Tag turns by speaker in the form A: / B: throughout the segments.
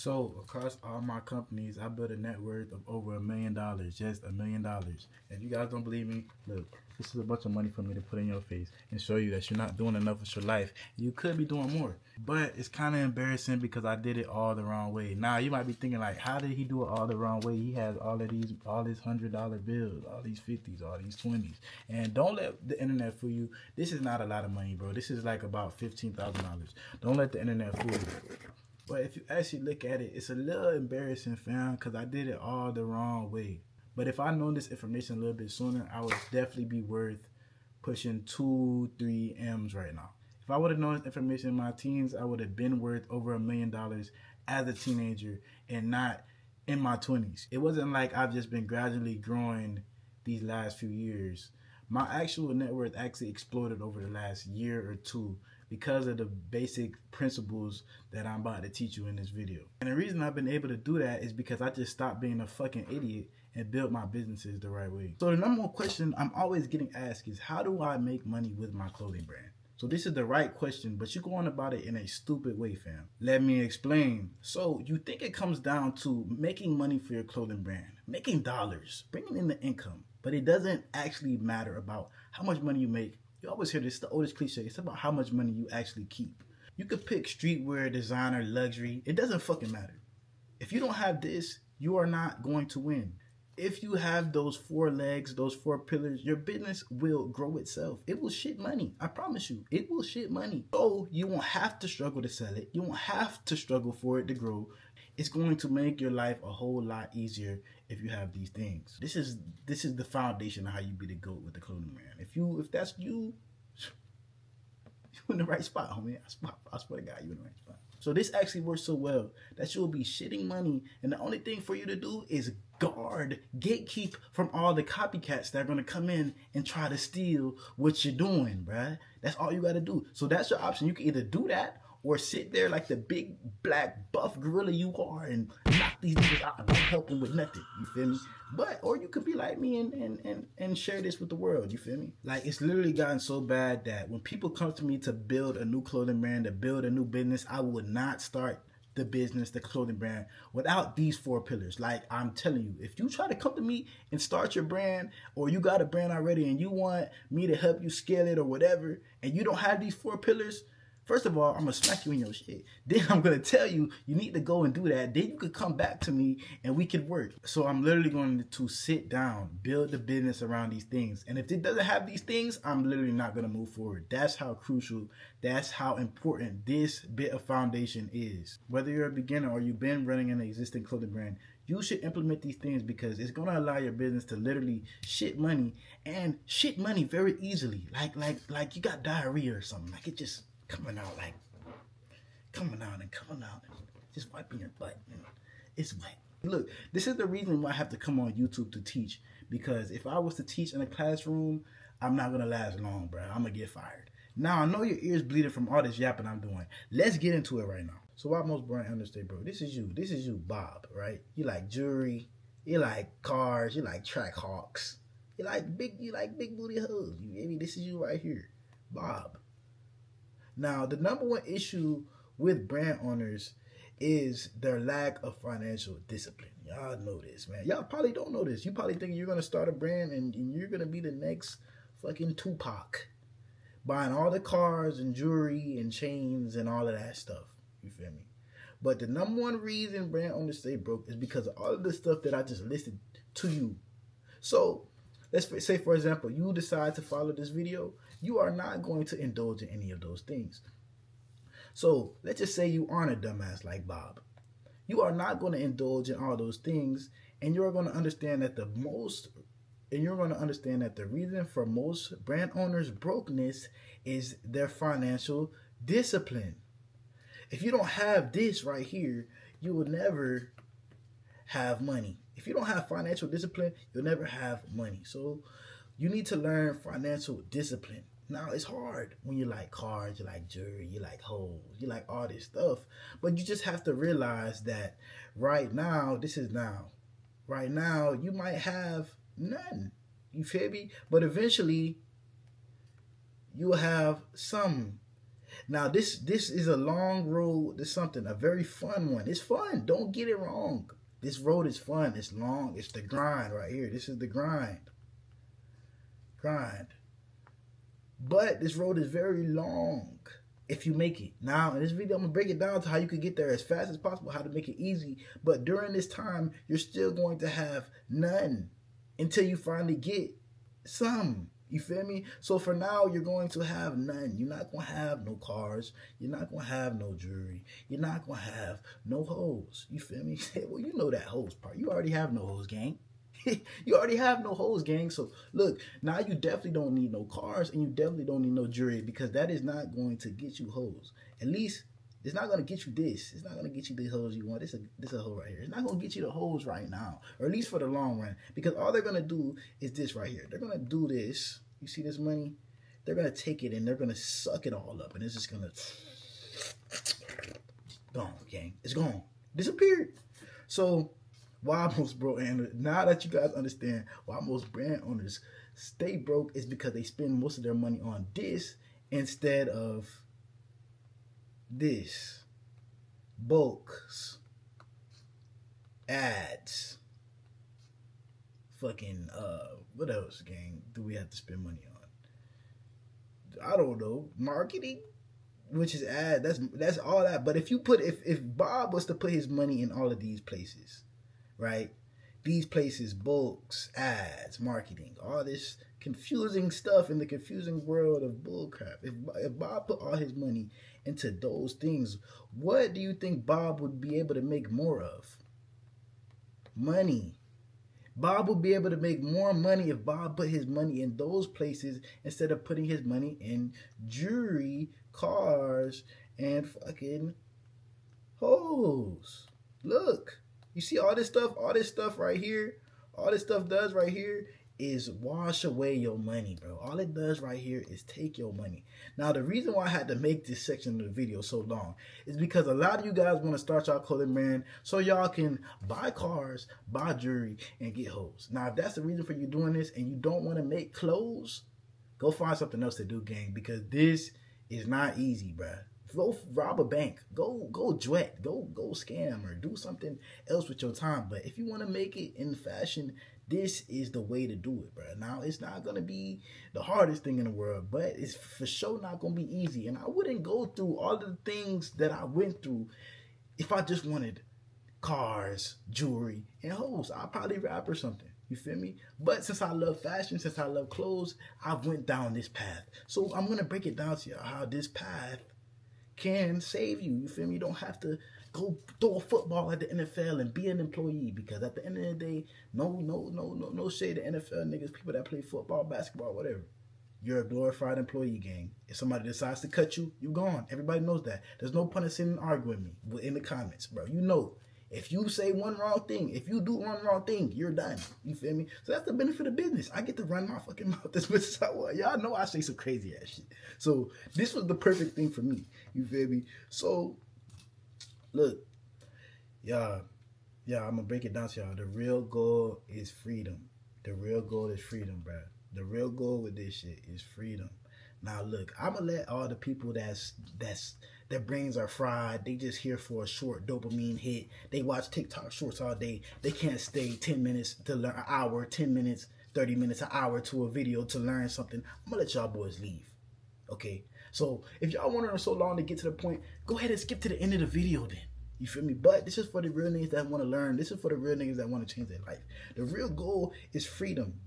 A: So across all my companies, I built a net worth of over $1 million, just $1 million. If you guys don't believe me, look, this is a bunch of money for me to put in your face and show you that you're not doing enough with your life. You could be doing more, but it's kind of embarrassing because I did it all the wrong way. Now you might be thinking like, how did he do it all the wrong way? He has all these $100 bills, all these 50s, all these 20s, and don't let the internet fool you. This is not a lot of money, bro. This is like about $15,000. Don't let the internet fool you. But if you actually look at it, it's a little embarrassing, fam, because I did it all the wrong way. But if I known this information a little bit sooner, I would definitely be worth pushing 2, 3 M's right now. If I would have known this information in my teens, I would have been worth over $1 million as a teenager and not in my 20s. It wasn't like I've just been gradually growing these last few years. My actual net worth actually exploded over the last year or two because of the basic principles that I'm about to teach you in this video. And the reason I've been able to do that is because I just stopped being a fucking idiot and built my businesses the right way. So the number one question I'm always getting asked is, how do I make money with my clothing brand? So this is the right question, but you're going about it in a stupid way, fam. Let me explain. So you think it comes down to making money for your clothing brand, making dollars, bringing in the income, but it doesn't actually matter about how much money you make. You always hear this, the oldest cliche. It's about how much money you actually keep. You could pick streetwear, designer, luxury. It doesn't fucking matter. If you don't have this, you are not going to win. If you have those 4 legs, those 4 pillars, your business will grow itself. It will shit money. I promise you, it will shit money. So you won't have to struggle to sell it. You won't have to struggle for it to grow. It's going to make your life a whole lot easier if you have these things. This is the foundation of how you be the GOAT with the clothing brand. If that's you, you're in the right spot, homie. I swear to God, you're in the right spot. So this actually works so well that you'll be shitting money, and the only thing for you to do is gatekeep from all the copycats that are gonna come in and try to steal what you're doing, bruh. That's all you gotta do. So that's your option. You can either do that or sit there like the big black buff gorilla you are and knock these niggas out and don't help them with nothing. You feel me? Or you could be like me and share this with the world. You feel me? Like, it's literally gotten so bad that when people come to me to build a new clothing brand, to build a new business, I would not start the business, the clothing brand, without these 4 pillars. Like, I'm telling you, if you try to come to me and start your brand, or you got a brand already and you want me to help you scale it or whatever, and you don't have these 4 pillars, first of all, I'm going to smack you in your shit. Then I'm going to tell you, you need to go and do that. Then you could come back to me and we could work. So I'm literally going to sit down, build the business around these things. And if it doesn't have these things, I'm literally not going to move forward. That's how crucial, that's how important this bit of foundation is. Whether you're a beginner or you've been running an existing clothing brand, you should implement these things because it's going to allow your business to literally shit money, and shit money very easily. Like you got diarrhea or something. Like, it just coming out and just wiping your butt. It's wet. Look, this is the reason why I have to come on YouTube to teach, because if I was to teach in a classroom, I'm not gonna last long, bro. I'm gonna get fired. Now I know your ears bleeding from all this yapping I'm doing. Let's get into it right now. So why most brand owners say, bro, this is you, Bob, right? You like jewelry, you like cars, you like track hawks, you like big booty hoes. This is you right here, Bob. Now, the number one issue with brand owners is their lack of financial discipline. Y'all know this, man. Y'all probably don't know this. You probably think you're going to start a brand and you're going to be the next fucking Tupac, buying all the cars and jewelry and chains and all of that stuff. You feel me? But the number one reason brand owners stay broke is because of all of the stuff that I just listed to you. So let's say, for example, you decide to follow this video. You are not going to indulge in any of those things. So let's just say you aren't a dumbass like Bob. You are not going to indulge in all those things, and you're going to understand that the reason for most brand owners' brokenness is their financial discipline. If you don't have this right here, you will never have money. If you don't have financial discipline, you'll never have money. So you need to learn financial discipline. Now, it's hard when you like cars, you like jewelry, you like hoes, you like all this stuff. But you just have to realize that right now, right now, you might have none. You feel me? But eventually, you'll have some. Now this is a long road to something, a very fun one. It's fun. Don't get it wrong. This road is fun. It's long. It's the grind right here. This is the grind. Grind. But this road is very long if you make it. Now, in this video, I'm going to break it down to how you can get there as fast as possible, how to make it easy. But during this time, you're still going to have none until you finally get some. You feel me? So for now, you're going to have none. You're not going to have no cars. You're not going to have no jewelry. You're not going to have no hoes. You feel me? Well, you know that hoes part. You already have no hoes, gang. You already have no hoes, gang. So look, now you definitely don't need no cars and you definitely don't need no jewelry because that is not going to get you hoes. At least it's not going to get you this. It's not going to get you the hoes you want. This a hoe right here. It's not going to get you the hoes right now, or at least for the long run, because all they're going to do is this right here. They're going to do this. You see this money? They're going to take it and they're going to suck it all up, and it's just going to gone, gang. It's gone. Disappeared. So why most broke, and now that you guys understand why most brand owners stay broke is because they spend most of their money on this instead of this. Bulks, ads, fucking what else, gang, do we have to spend money on? I don't know. Marketing, which is ad. That's all that. But if you put if Bob was to put his money in all of these places, right? These places, bulks, ads, marketing, all this confusing stuff in the confusing world of bullcrap. If Bob put all his money into those things, what do you think Bob would be able to make more of? Money. Bob would be able to make more money if Bob put his money in those places instead of putting his money in jewelry, cars, and fucking hoes. Look. You see all this stuff right here, all this stuff does right here is wash away your money, bro. All it does right here is take your money. Now, the reason why I had to make this section of the video so long is because a lot of you guys want to start y'all clothing brand so y'all can buy cars, buy jewelry, and get hoes. Now, if that's the reason for you doing this and you don't want to make clothes, go find something else to do, gang, because this is not easy, bro. Go rob a bank. Go duet. Go scam or do something else with your time. But if you want to make it in fashion, this is the way to do it, bro. Now, it's not going to be the hardest thing in the world, but it's for sure not going to be easy. And I wouldn't go through all of the things that I went through if I just wanted cars, jewelry, and hoes. I'd probably rap or something. You feel me? But since I love fashion, since I love clothes, I went down this path. So I'm going to break it down to y'all how this path can save you. You feel me? You don't have to go throw a football at the NFL and be an employee, because at the end of the day, no shade to NFL niggas, people that play football, basketball, whatever. You're a glorified employee, gang. If somebody decides to cut you, you're gone. Everybody knows that. There's no point in sitting and arguing with me in the comments, bro. You know, if you say one wrong thing, if you do one wrong thing, you're done. You feel me? So that's the benefit of business. I get to run my fucking mouth as much as I want. Y'all know I say some crazy ass shit. So this was the perfect thing for me. You feel me? So look, y'all, I'm gonna break it down to y'all. The real goal is freedom. The real goal is freedom, bro. The real goal with this shit is freedom. Now look, I'm gonna let all the people their brains are fried, they just here for a short dopamine hit. They watch TikTok shorts all day. They can't stay 10 minutes to learn, an hour, 10 minutes, 30 minutes, an hour to a video to learn something. I'm gonna let y'all boys leave. Okay? So if y'all want to learn so long to get to the point, go ahead and skip to the end of the video then. You feel me? But this is for the real niggas that want to learn. This is for the real niggas that want to change their life. The real goal is freedom.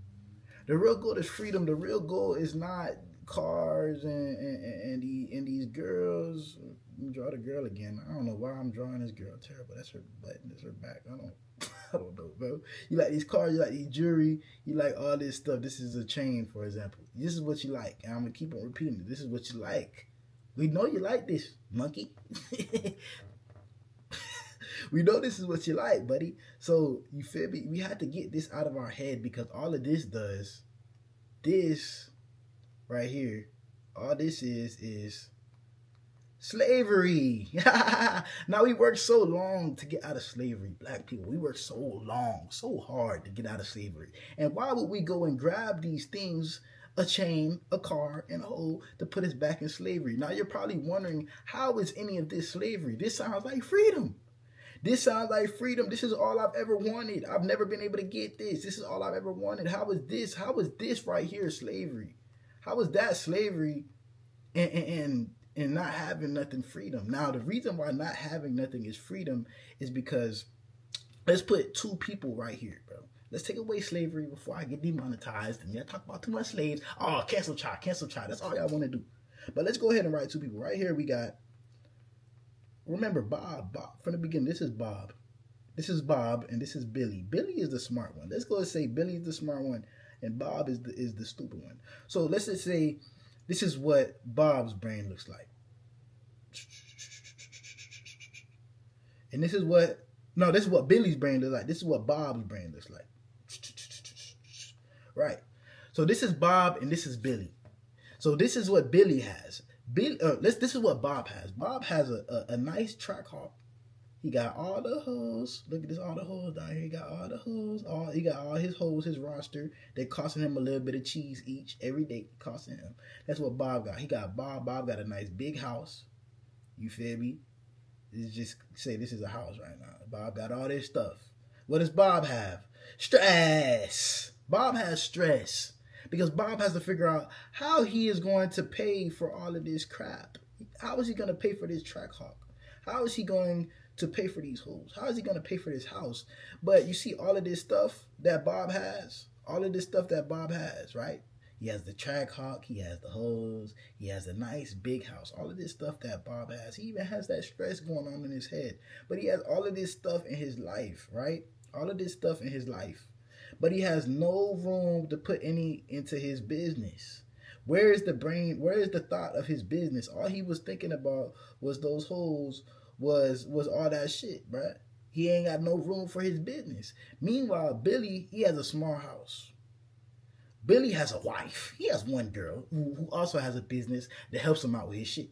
A: The real goal is freedom. The real goal is not cars and these girls. Let me draw the girl again. I don't know why I'm drawing this girl. Terrible. That's her butt. That's her back. I don't know, bro. You like these cars, you like these jewelry, you like all this stuff. This is a chain, for example. This is what you like. And I'm going to keep on repeating it. This is what you like. We know you like this, monkey. We know this is what you like, buddy. So, you feel me? We have to get this out of our head, because all of this does, this right here, all this is slavery. Now, we worked so long to get out of slavery. Black people, we worked so long, so hard to get out of slavery. And why would we go and grab these things a chain, a car, and a hole to put us back in slavery. Now you're probably wondering, how is any of this slavery? This sounds like freedom. This sounds like freedom. This is all I've ever wanted. I've never been able to get this. This is all I've ever wanted. How is this? How is this right here slavery? How is that slavery and not having nothing freedom? Now, the reason why not having nothing is freedom is because let's put two people right here, bro. Let's take away slavery before I get demonetized. And y'all talk about too much slaves. Oh, cancel child, cancel child. That's all y'all want to do. But let's go ahead and write two people. Right here we got, remember Bob. Bob, from the beginning, this is Bob. This is Bob, and this is Billy. Billy is the smart one. Let's go and say Billy is the smart one, and Bob is the stupid one. So let's just say this is what Bob's brain looks like. And this is what, no, this is what Billy's brain looks like. This is what Bob's brain looks like. Right. So this is Bob and this is Billy. So this is what Billy has. This is what Bob has. Bob has a nice track hawk. He got all the hoes. Look at this, all the hoes down here. He got all the hoes. He got all his hoes, his roster. They costing him a little bit of cheese each every day. Costing him. That's what Bob got. He got Bob. Bob got a nice big house. You feel me? It's just say this is a house right now. Bob got all this stuff. What does Bob have? Stress. Bob has stress because Bob has to figure out how he is going to pay for all of this crap. How is he going to pay for this track hawk? How is he going to pay for these hoes? How is he going to pay for this house? But you see all of this stuff that Bob has, right? He has the track hawk, he has the hoes, he has a nice big house, all of this stuff that Bob has. He even has that stress going on in his head. But he has all of this stuff in his life, right? All of this stuff in his life. But he has no room to put any into his business. Where is the brain? Where is the thought of his business? All he was thinking about was those hoes, was all that shit, bruh. He ain't got no room for his business. Meanwhile, Billy, he has a small house. Billy has a wife. He has one girl who also has a business that helps him out with his shit.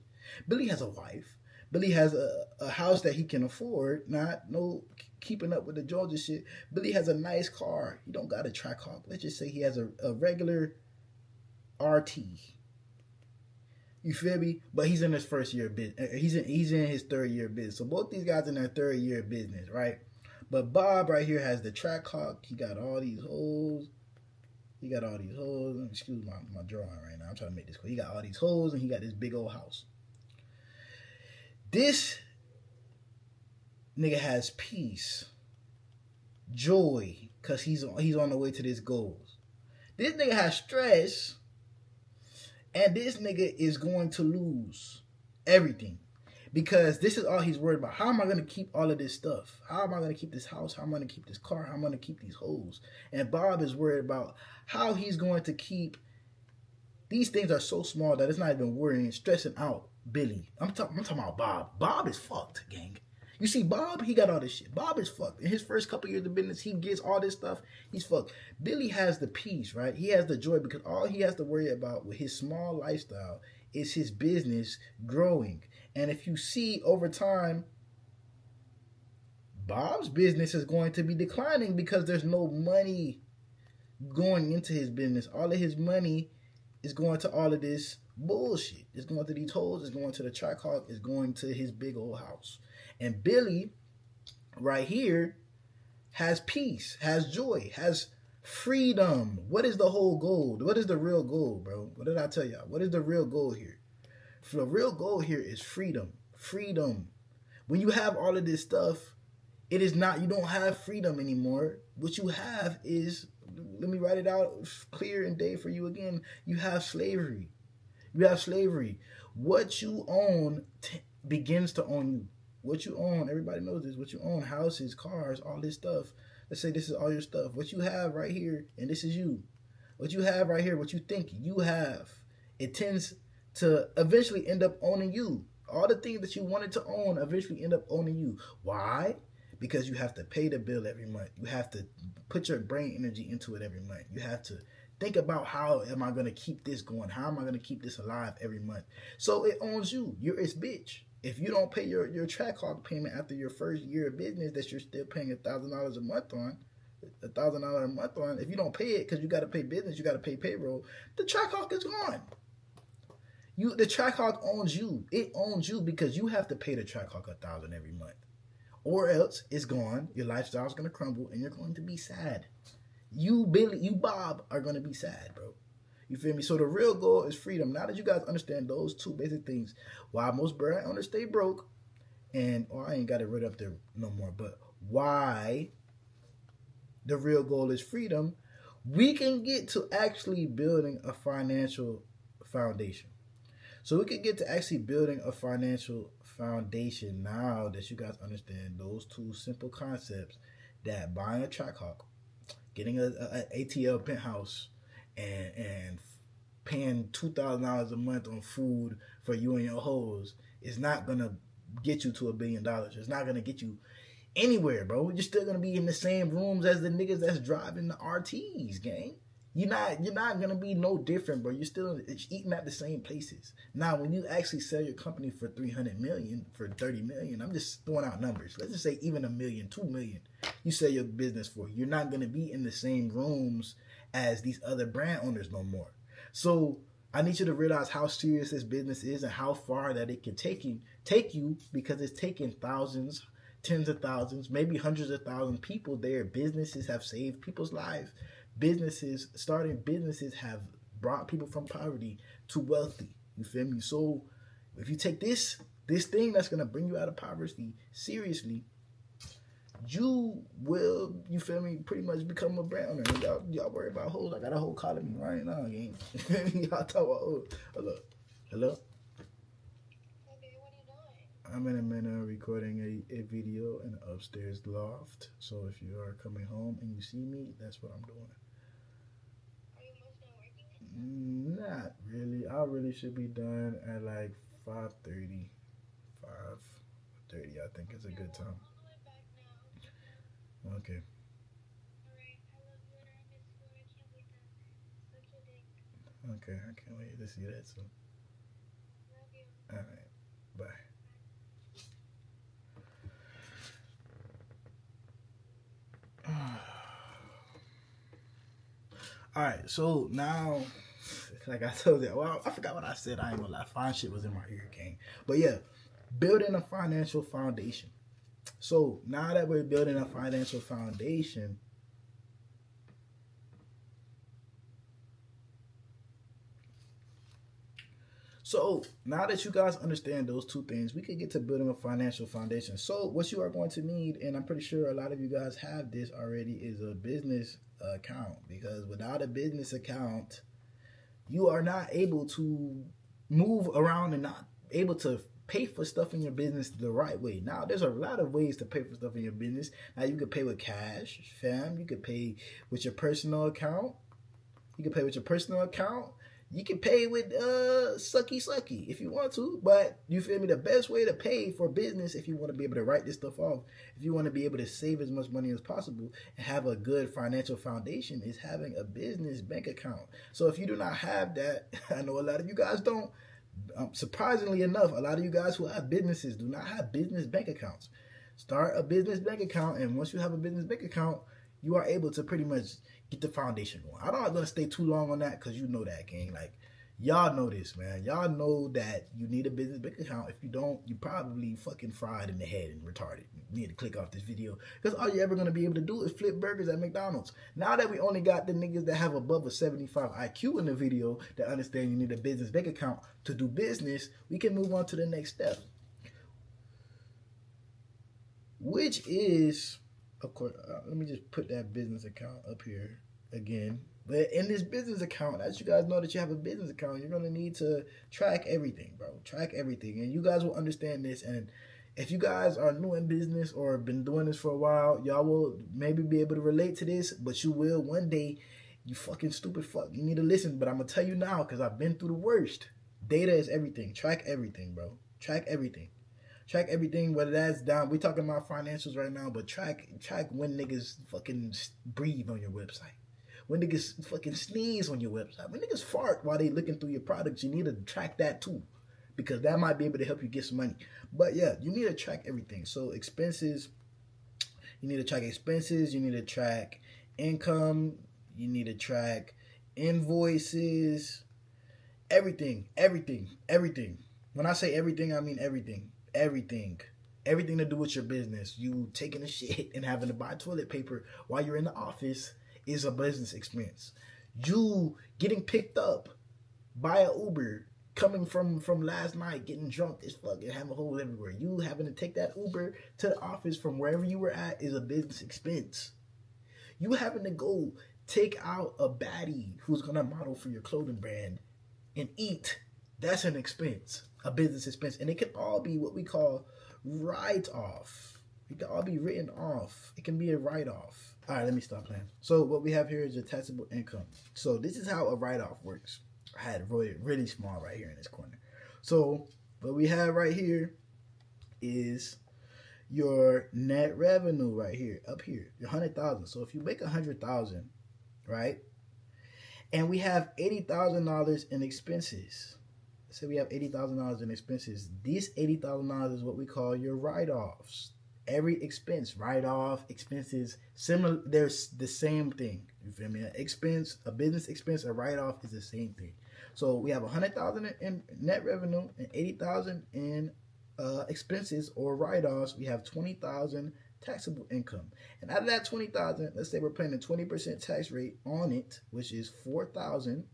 A: Billy has a wife. Billy has a house that he can afford, not no keeping up with the Georgia shit. Billy has a nice car. He don't got a track hawk. Let's just say he has a regular RT. You feel me? But he's in his first year of business. He's in his third year of business. So both these guys in their third year of business, right? But Bob right here has the track hawk. He got all these hoes. Excuse my drawing right now. I'm trying to make this cool. He got all these hoes and he got this big old house. This nigga has peace, joy, because he's on the way to his goals. This nigga has stress, and this nigga is going to lose everything. Because this is all he's worried about. How am I going to keep all of this stuff? How am I going to keep this house? How am I going to keep this car? How am I going to keep these hoes? And Bob is worried about how he's going to keep... These things are so small that it's not even worrying, stressing out Billy. I'm talking about Bob. Bob is fucked, gang. You see, Bob, he got all this shit. Bob is fucked. In his first couple years of business, he gets all this stuff. He's fucked. Billy has the peace, right? He has the joy because all he has to worry about with his small lifestyle is his business growing. And if you see over time, Bob's business is going to be declining because there's no money going into his business. All of his money is going to all of this bullshit. It's going to these hoes. It's going to the track hawk. It's going to his big old house. And Billy, right here, has peace, has joy, has freedom. What is the whole goal? What is the real goal, bro? What did I tell y'all? What is the real goal here? The real goal here is freedom. Freedom. When you have all of this stuff, it is not, you don't have freedom anymore. What you have is, let me write it out clear and day for you again. You have slavery. You have slavery. What you own begins to own you. What you own, everybody knows this. What you own, houses, cars, all this stuff. Let's say this is all your stuff. What you have right here, and this is you. What you have right here, what you think you have, it tends to eventually end up owning you. All the things that you wanted to own eventually end up owning you. Why? Because you have to pay the bill every month. You have to put your brain energy into it every month. You have to think about how am I going to keep this going? How am I going to keep this alive every month? So it owns you. You're its bitch. If you don't pay your track hawk payment after your first year of business that you're still paying $1,000 a month on, $1,000 a month on, if you don't pay it because you got to pay business, you got to pay payroll, the Trackhawk is gone. The Trackhawk owns you. It owns you because you have to pay the Trackhawk $1,000 every month, or else it's gone. Your lifestyle's gonna crumble, and you're going to be sad. You Billy, you Bob are gonna be sad, bro. You feel me? So the real goal is freedom. Now that you guys understand those two basic things, why most brand owners stay broke, and I ain't got it right up there no more, but why the real goal is freedom, we can get to actually building a financial foundation. So we can get to actually building a financial foundation now that you guys understand those two simple concepts, that buying a Trackhawk, getting a ATL penthouse, and paying $2,000 a month on food for you and your hoes is not gonna get you to $1 billion. It's not gonna get you anywhere, bro. You're still gonna be in the same rooms as the niggas that's driving the RTs, gang. You're not gonna be no different, bro. You're still eating at the same places. Now, when you actually sell your company for $300 million, for $30 million, I'm just throwing out numbers. Let's just say even $1 million, $2 million, you sell your business for. You're not gonna be in the same rooms as these other brand owners no more. So I need you to realize how serious this business is and how far that it can take you, because it's taken thousands, tens of thousands, maybe hundreds of thousands of people. Their businesses have saved people's lives. Starting businesses have brought people from poverty to wealthy. You feel me? So if you take this thing that's gonna bring you out of poverty seriously, you will, you feel me, pretty much become a brand owner. Y'all worry about hoes. I got a whole calling me right now, gang. Y'all talk about hoes. Hello.
B: Okay, what are you doing?
A: I'm in a minute recording a video in the upstairs loft. So if you are coming home and you see me, that's what I'm doing.
B: Are you almost done working?
A: Not really. I really should be done at like 5:30. 5:30, I think is a good time.
B: I'll do it back now.
A: Okay.
B: Alright, I love you and I miss you and I can't wait to suck your dick.
A: Okay, I can't wait to see that soon.
B: Love you.
A: All right. Bye. All right, so now, like I told you, well, I forgot what I said. I ain't gonna lie, fine shit was in my ear, gang. But yeah, building a financial foundation. So now that we're building a financial foundation, so now that you guys understand those two things, we could get to building a financial foundation. So what you are going to need, and I'm pretty sure a lot of you guys have this already, is a business account. Because without a business account, you are not able to move around and not able to pay for stuff in your business the right way. Now, there's a lot of ways to pay for stuff in your business. Now, you could pay with cash, fam. You could pay with your personal account. You can pay with your personal account. You can pay with sucky if you want to, but you feel me? The best way to pay for business, if you want to be able to write this stuff off, if you want to be able to save as much money as possible and have a good financial foundation, is having a business bank account. So if you do not have that, I know a lot of you guys don't. Surprisingly enough, a lot of you guys who have businesses do not have business bank accounts. Start a business bank account, and once you have a business bank account, you are able to pretty much get the foundation going. I'm not gonna stay too long on that because you know that, gang. Like, y'all know this, man. Y'all know that you need a business bank account. If you don't, you probably fucking fried in the head and retarded. You need to click off this video because all you're ever gonna be able to do is flip burgers at McDonald's. Now that we only got the niggas that have above a 75 IQ in the video that understand you need a business bank account to do business, we can move on to the next step, which is, of course, let me just put that business account up here again. But in this business account, as you guys know that you have a business account, you're going to need to track everything, bro. Track everything. And you guys will understand this. And if you guys are new in business or have been doing this for a while, y'all will maybe be able to relate to this. But you will one day. You fucking stupid fuck. You need to listen. But I'm going to tell you now because I've been through the worst. Data is everything. Track everything, bro. Track everything. Track everything, whether that's down. We talking about financials right now, but track when niggas fucking breathe on your website. When niggas fucking sneeze on your website. When niggas fart while they looking through your products, you need to track that too. Because that might be able to help you get some money. But yeah, you need to track everything. So expenses, you need to track expenses. You need to track
C: income. You need to track invoices, everything. When I say everything, I mean everything to do with your business. You taking a shit and having to buy toilet paper while you're in the office is a business expense. You getting picked up by an Uber coming from last night, getting drunk as fuck and having holes everywhere. You having to take that Uber to the office from wherever you were at is a business expense. You having to go take out a baddie who's gonna model for your clothing brand and eat, that's an expense, a business expense. And it can all be what we call write-off. It can all be written off. It can be a write-off. All right, let me stop playing. So what we have here is your taxable income. So this is how a write-off works. I had it really small right here in this corner. So what we have right here is your net revenue right here, up here, your 100,000. So if you make 100,000, right, and we have $80,000 in expenses. Let's say we have $80,000 in expenses. These $80,000 is what we call your write-offs. Every expense, write-off, expenses, similar. There's the same thing. You feel me? An expense, a business expense, a write-off is the same thing. So we have 100,000 in net revenue and 80,000 in expenses or write-offs. We have 20,000 taxable income. And out of that 20,000, let's say we're paying a 20% tax rate on it, which is 4,000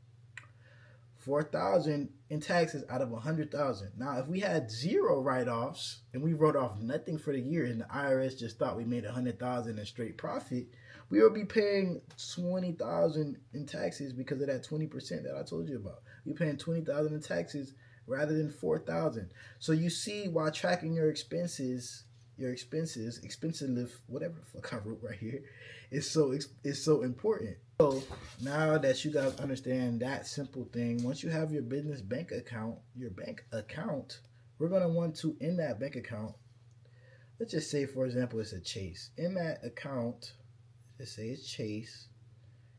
C: in taxes out of 100,000. Now, if we had zero write-offs and we wrote off nothing for the year and the IRS just thought we made 100,000 in straight profit, we would be paying 20,000 in taxes because of that 20% that I told you about. We're paying 20,000 in taxes rather than 4,000. So you see, while tracking your expenses, whatever the fuck I wrote right here, is so important. So now that you guys understand that simple thing, once you have your business bank account, we're gonna want to, in that bank account, let's just say, for example, it's a Chase. In that account, let's say it's Chase.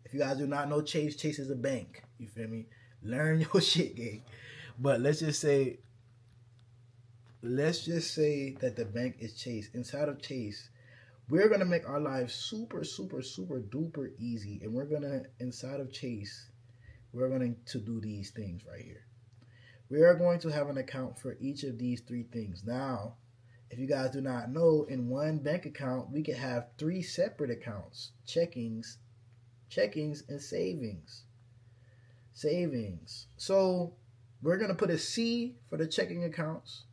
C: If you guys do not know Chase is a bank. You feel me? Learn your shit, gang. But let's just say that the bank is Chase. Inside of Chase, we're going to make our lives super, super, super duper easy. And inside of Chase, we're going to do these things right here. We are going to have an account for each of these three things. Now, if you guys do not know, in one bank account, we can have three separate accounts: checkings, and savings. So we're going to put a C for the checking accounts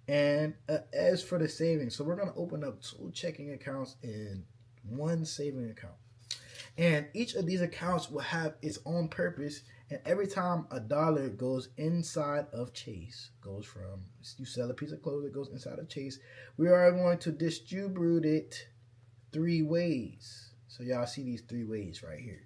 C: and a S for the savings. So we're going to open up 2 checking accounts and 1 saving account. And each of these accounts will have its own purpose. And every time a dollar goes inside of Chase, goes from, you sell a piece of clothes, it goes inside of Chase, we are going to distribute it 3 ways. So y'all see these 3 ways right here.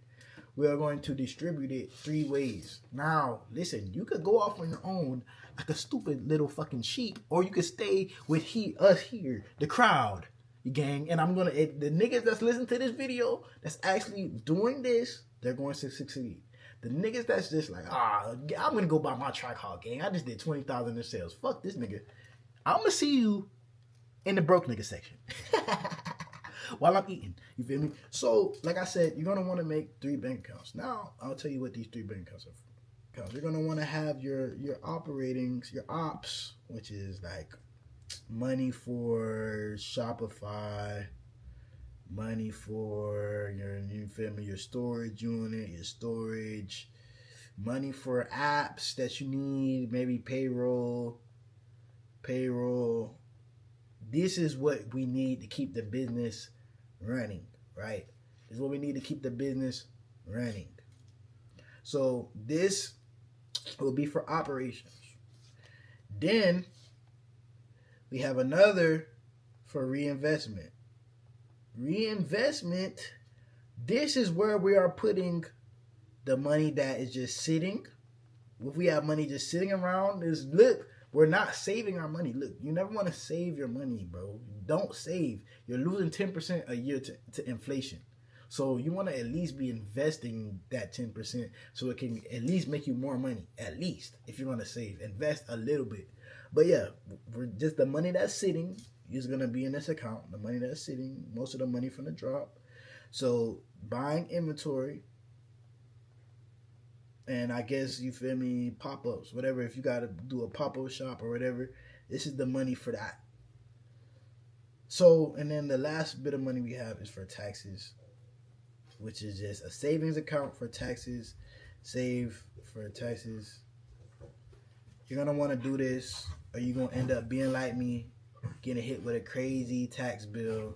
C: We are going to distribute it 3 ways. Now, listen, you could go off on your own like a stupid little fucking sheep, or you could stay with us here, the crowd, gang. And the niggas that's listening to this video, that's actually doing this, they're going to succeed. The niggas that's just like, I'm going to go buy my Tricall, gang. I just did 20,000 in sales. Fuck this nigga. I'm going to see you in the broke nigga section. While I'm eating. You feel me? So, like I said, you're going to want to make 3 bank accounts. Now, I'll tell you what these 3 bank accounts are for. You're going to want to have your operatings, your ops, which is like money for Shopify, money for your storage unit, your storage, money for apps that you need, maybe payroll. This is what we need to keep the business running, right? This is what we need to keep the business running. So this will be for operations. Then we have another for reinvestment. Reinvestment, this is where we are putting the money that is just sitting. If we have money just sitting around, we're not saving our money. Look, you never want to save your money, bro. Don't save. You're losing 10% a year to inflation. So you want to at least be investing that 10% so it can at least make you more money. At least, if you're going to save. Invest a little bit. But yeah, we're just the money that's sitting is going to be in this account. The money that's sitting, most of the money from the drop. So buying inventory, and I guess you feel me, pop-ups, whatever. If you got to do a pop-up shop or whatever, this is the money for that. So, and then the last bit of money we have is for taxes, which is just a savings account for taxes. Save for taxes. You're gonna want to do this, or you're gonna end up being like me, getting hit with a crazy tax bill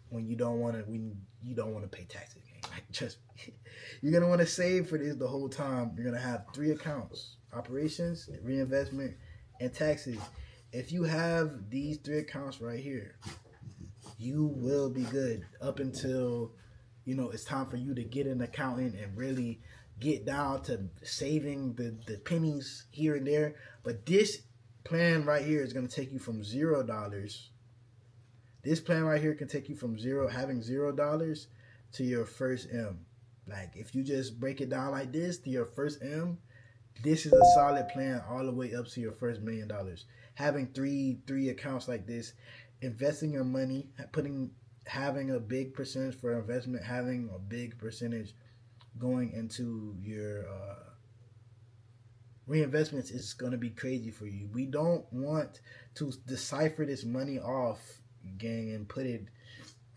C: when you don't want to pay taxes. Like, just you're gonna want to save for this the whole time. You're gonna have 3 accounts: operations, reinvestment, and taxes. If you have these 3 accounts right here, you will be good up until it's time for you to get an accountant and really get down to saving the pennies here and there. But this plan right here is going to take you from $0. This plan right here can take you from having $0 to your first M. Like, if you just break it down like this to your first M, this is a solid plan all the way up to your first $1 million. Having three accounts like this, investing your money, having a big percentage for investment, having a big percentage going into your reinvestments is going to be crazy for you. We don't want to decipher this money off, gang, and put it.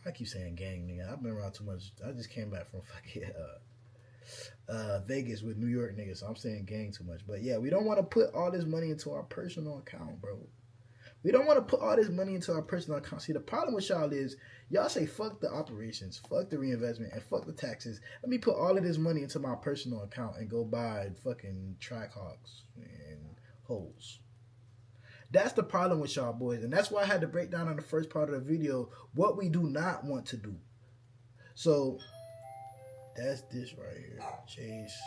C: I keep saying gang, nigga. I've been around too much. I just came back from fucking Vegas with New York niggas, so I'm saying gang too much. But yeah, we don't want to put all this money into our personal account, bro. We don't want to put all this money into our personal account. See, the problem with y'all is y'all say fuck the operations, fuck the reinvestment, and fuck the taxes. Let me put all of this money into my personal account and go buy fucking Trackhawks and hoes. That's the problem with y'all boys. And that's why I had to break down in the first part of the video what we do not want to do. So that's this right here. Chase.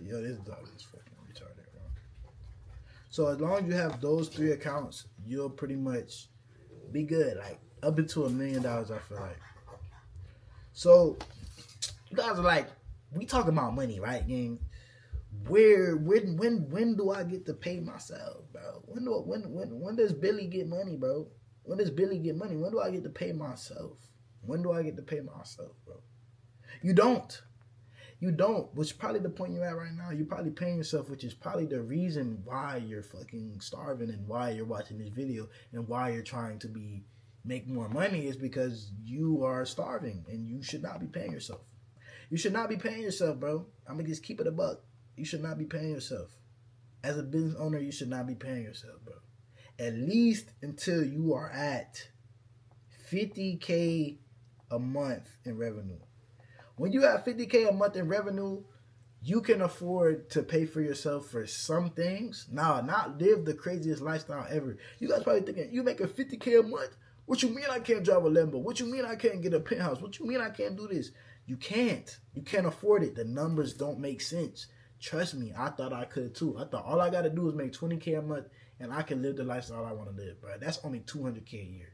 C: Yo, this dog is fucking retarded, bro. So as long as you have those 3 accounts, you'll pretty much be good. Like, up into $1 million, I feel like. So you guys are like, we talking about money, right, gang? When do I get to pay myself, bro? When does Billy get money, bro? When does Billy get money? When do I get to pay myself? When do I get to pay myself, bro? You don't. You don't, which is probably the point you're at right now. You're probably paying yourself, which is probably the reason why you're fucking starving and why you're watching this video and why you're trying to make more money is because you are starving and you should not be paying yourself. You should not be paying yourself, bro. I'm gonna just keep it a buck. You should not be paying yourself. As a business owner, you should not be paying yourself, bro. At least until you are at 50K a month in revenue. When you have 50K a month in revenue, you can afford to pay for yourself for some things. Now, not live the craziest lifestyle ever. You guys probably thinking, you making 50K a month? What you mean I can't drive a Lambo? What you mean I can't get a penthouse? What you mean I can't do this? You can't. You can't afford it. The numbers don't make sense. Trust me, I thought I could too. I thought all I got to do is make 20K a month and I can live the lifestyle I want to live, bro. That's only 200K a year.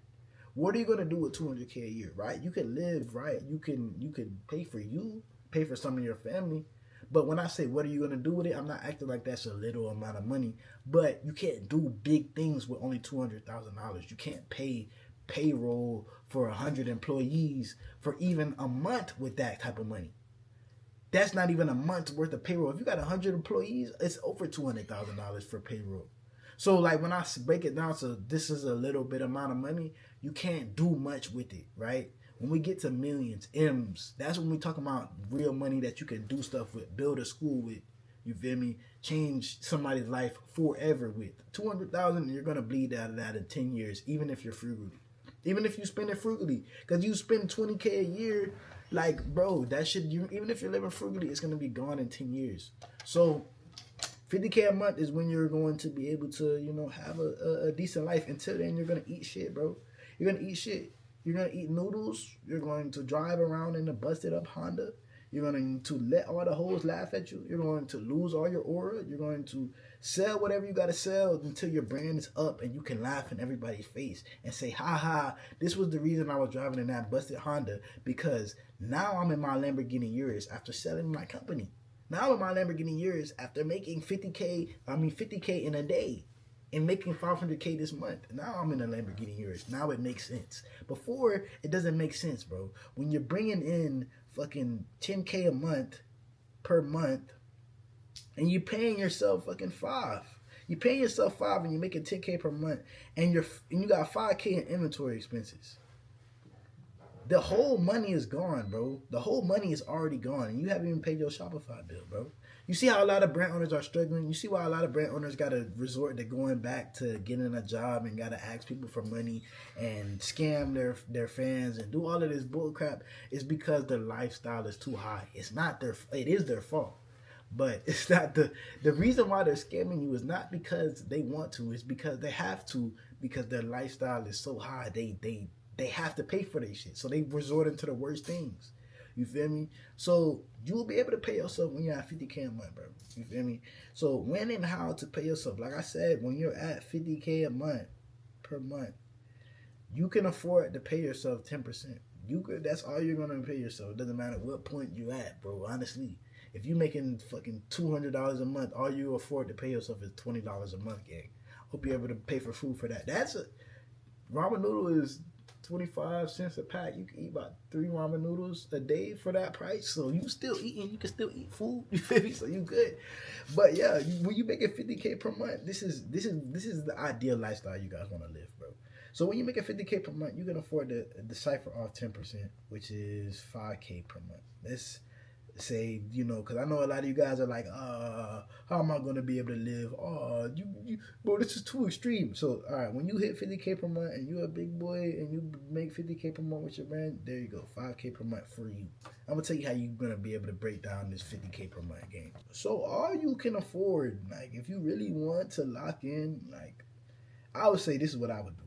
C: What are you gonna do with 200K a year, right? You can live, right? You can pay for you, pay for some of your family. But when I say what are you gonna do with it, I'm not acting like that's a little amount of money. But you can't do big things with only $200,000. You can't pay payroll for 100 employees for even a month with that type of money. That's not even a month's worth of payroll. If you got 100 employees, it's over $200,000 for payroll. So like when I break it down, so this is a little bit amount of money, you can't do much with it, right? When we get to millions, M's, that's when we talk about real money that you can do stuff with, build a school with, you feel me? Change somebody's life forever with. 200,000, you're gonna bleed out of that in 10 years, even if you're frugally. Even if you spend it frugally, because you spend 20K a year, like bro, that shit. Even if you're living frugally, it's gonna be gone in 10 years. So 50K a month is when you're going to be able to, have a decent life. Until then, you're gonna eat shit, bro. You're gonna eat shit. You're gonna eat noodles. You're going to drive around in a busted up Honda. You're going to let all the hoes laugh at you. You're going to lose all your aura. You're going to sell whatever you got to sell until your brand is up and you can laugh in everybody's face and say, ha ha, this was the reason I was driving in that busted Honda, because now I'm in my Lamborghini Urus after selling my company. Now in my Lamborghini years, after making 50K in a day, and making 500K this month, now I'm in a Lamborghini years. Now it makes sense. Before, it doesn't make sense, bro. When you're bringing in fucking 10K a month per month, and you're paying yourself fucking 5. You're paying yourself 5 and you're making 10K per month, and you got 5K in inventory expenses. The whole money is gone, bro. The whole money is already gone, and you haven't even paid your Shopify bill, bro. You see how a lot of brand owners are struggling? You see why a lot of brand owners got to resort to going back to getting a job and got to ask people for money and scam their fans and do all of this bull crap? It's because their lifestyle is too high. It is their fault. But it's not the reason why they're scamming you is not because they want to, it's because they have to, because their lifestyle is so high. They have to pay for their shit. So they resort into the worst things. You feel me? So you'll be able to pay yourself when you're at 50K a month, bro. You feel me? So when and how to pay yourself. Like I said, when you're at 50K a month per month, you can afford to pay yourself 10%. That's all you're gonna pay yourself. It doesn't matter what point you at, bro. Honestly. If you're making fucking $200 a month, all you afford to pay yourself is $20 a month, gang. Hope you're able to pay for food for that. Ramen noodle is 25 cents a pack. You can eat about 3 ramen noodles a day for that price. So you still eating, you can still eat food. You feel me? So you good. But yeah, when you making 50K per month, this is the ideal lifestyle you guys want to live, bro. So when you make a 50K per month, you can afford to decipher off 10%, which is 5K per month. Let's say, because I know a lot of you guys are like, how am I going to be able to live? Bro, this is too extreme. So, all right, when you hit 50K per month and you're a big boy and you make 50K per month with your brand, there you go, 5K per month for you. I'm going to tell you how you're going to be able to break down this 50K per month game. So, all you can afford, like, if you really want to lock in, like, I would say this is what I would do.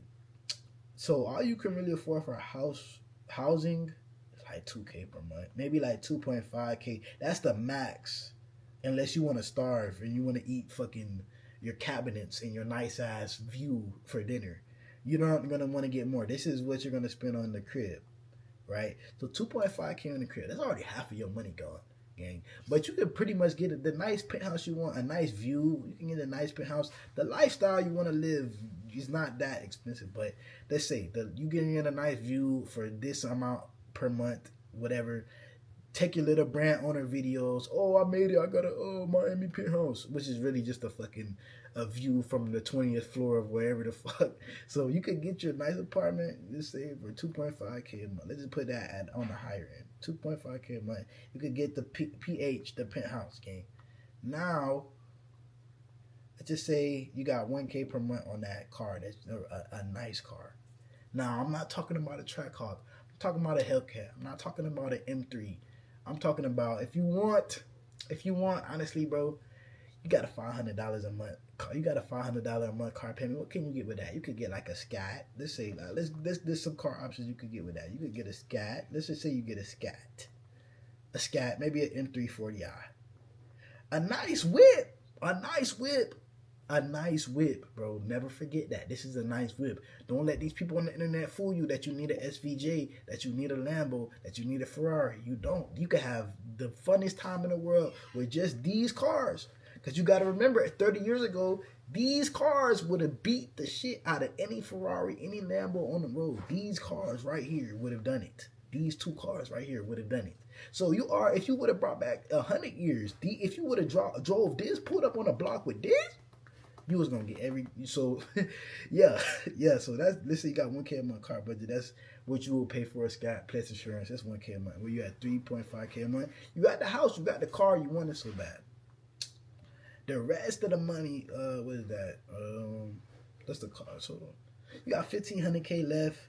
C: So, all you can really afford for housing, like 2K per month, maybe like 2.5K. That's the max, unless you want to starve and you want to eat fucking your cabinets and your nice ass view for dinner. You're not gonna want to get more. This is what you're gonna spend on the crib, right? So 2.5K on the crib. That's already half of your money gone, gang. But you can pretty much get the nice penthouse you want, a nice view. You can get a nice penthouse. The lifestyle you want to live is not that expensive, but let's say you getting in a nice view for this amount per month, whatever. Take your little brand owner videos. Oh, I made it. I got a Miami penthouse, which is really just a view from the 20th floor of wherever the fuck. So you could get your nice apartment, let's say for 2.5K a month. Let's just put that on the higher end. 2.5K a month. You could get the PH, the penthouse game. Now, let's just say you got 1K per month on that car. That's a nice car. Now, I'm not talking about a Trackhawk. I'm talking about a Hellcat. I'm not talking about an M3. I'm talking about if you want, honestly, bro, you got a $500 a month. You got a $500 a month car payment. What can you get with that? You could get like a Scat. Let's say, there's some car options you could get with that. You could get a Scat. Let's just say you get a Scat, maybe an M340i. A nice whip, bro. Never forget that. This is a nice whip. Don't let these people on the internet fool you that you need an SVJ, that you need a Lambo, that you need a Ferrari. You don't. You can have the funnest time in the world with just these cars. Because you got to remember, 30 years ago, these cars would have beat the shit out of any Ferrari, any Lambo on the road. These cars right here would have done it. These 2 cars right here would have done it. So if you would have brought back 100 years, if you would have drove this, pulled up on a block with this, you was gonna get so yeah. So let's say you got 1K a month car budget. That's what you will pay for a Scat plus insurance. That's 1K a month. Where you at 3.5K a month. You got the house, you got the car you wanted so bad. The rest of the money, what is that? That's the car. So you got 1,500K left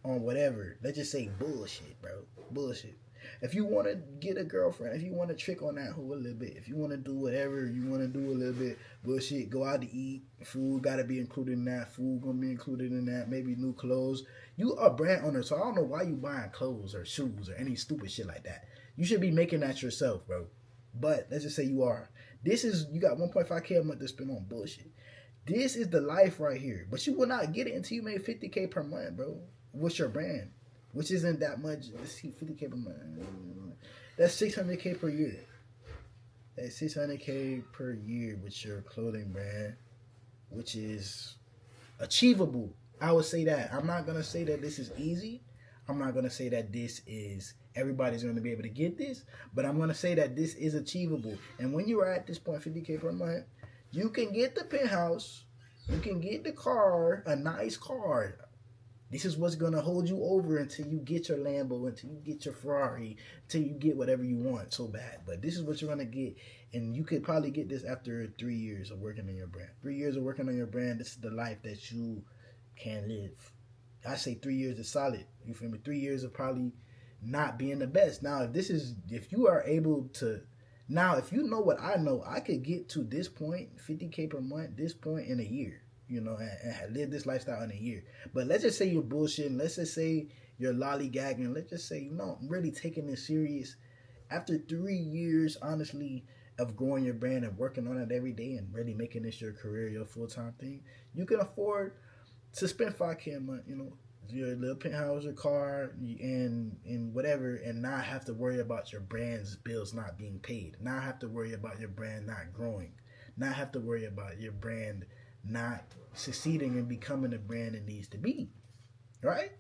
C: on whatever. Let's just say bullshit, bro. Bullshit. If you want to get a girlfriend, if you want to trick on that hoe a little bit, if you want to do whatever you want to do a little bit, bullshit, go out to eat, food got to be included in that, food going to be included in that, maybe new clothes. You are a brand owner, so I don't know why you buying clothes or shoes or any stupid shit like that. You should be making that yourself, bro. But let's just say you are. You got 1.5K a month to spend on bullshit. This is the life right here. But you will not get it until you make 50K per month, bro. What's your brand? Which isn't that much. Let's see, 50K per month. That's 600K per year. at 600K per year with your clothing brand, which is achievable. I would say that. I'm not gonna say that this is easy. I'm not gonna say that this is everybody's gonna be able to get this, but I'm gonna say that this is achievable. And when you are at this point, 50K per month, you can get the penthouse, you can get the car, a nice car. This is what's gonna hold you over until you get your Lambo, until you get your Ferrari, until you get whatever you want so bad. But this is what you're gonna get, and you could probably get this after 3 years of working on your brand. 3 years of working on your brand. This is the life that you can live. I say 3 years is solid. You feel me? 3 years of probably not being the best. Now, if you are able to, now if you know what I know, I could get to this point, 50K per month, this point in a year. You know, and live this lifestyle in a year. But let's just say you're bullshitting. Let's just say you're lollygagging. Let's just say, no, I'm really taking this serious. After 3 years, honestly, of growing your brand and working on it every day and really making this your career, your full-time thing, you can afford to spend 5K a month, you know, your little penthouse, your car, and whatever, and not have to worry about your brand's bills not being paid. Not have to worry about your brand not growing. Not have to worry about your brand not succeeding and becoming the brand it needs to be, right?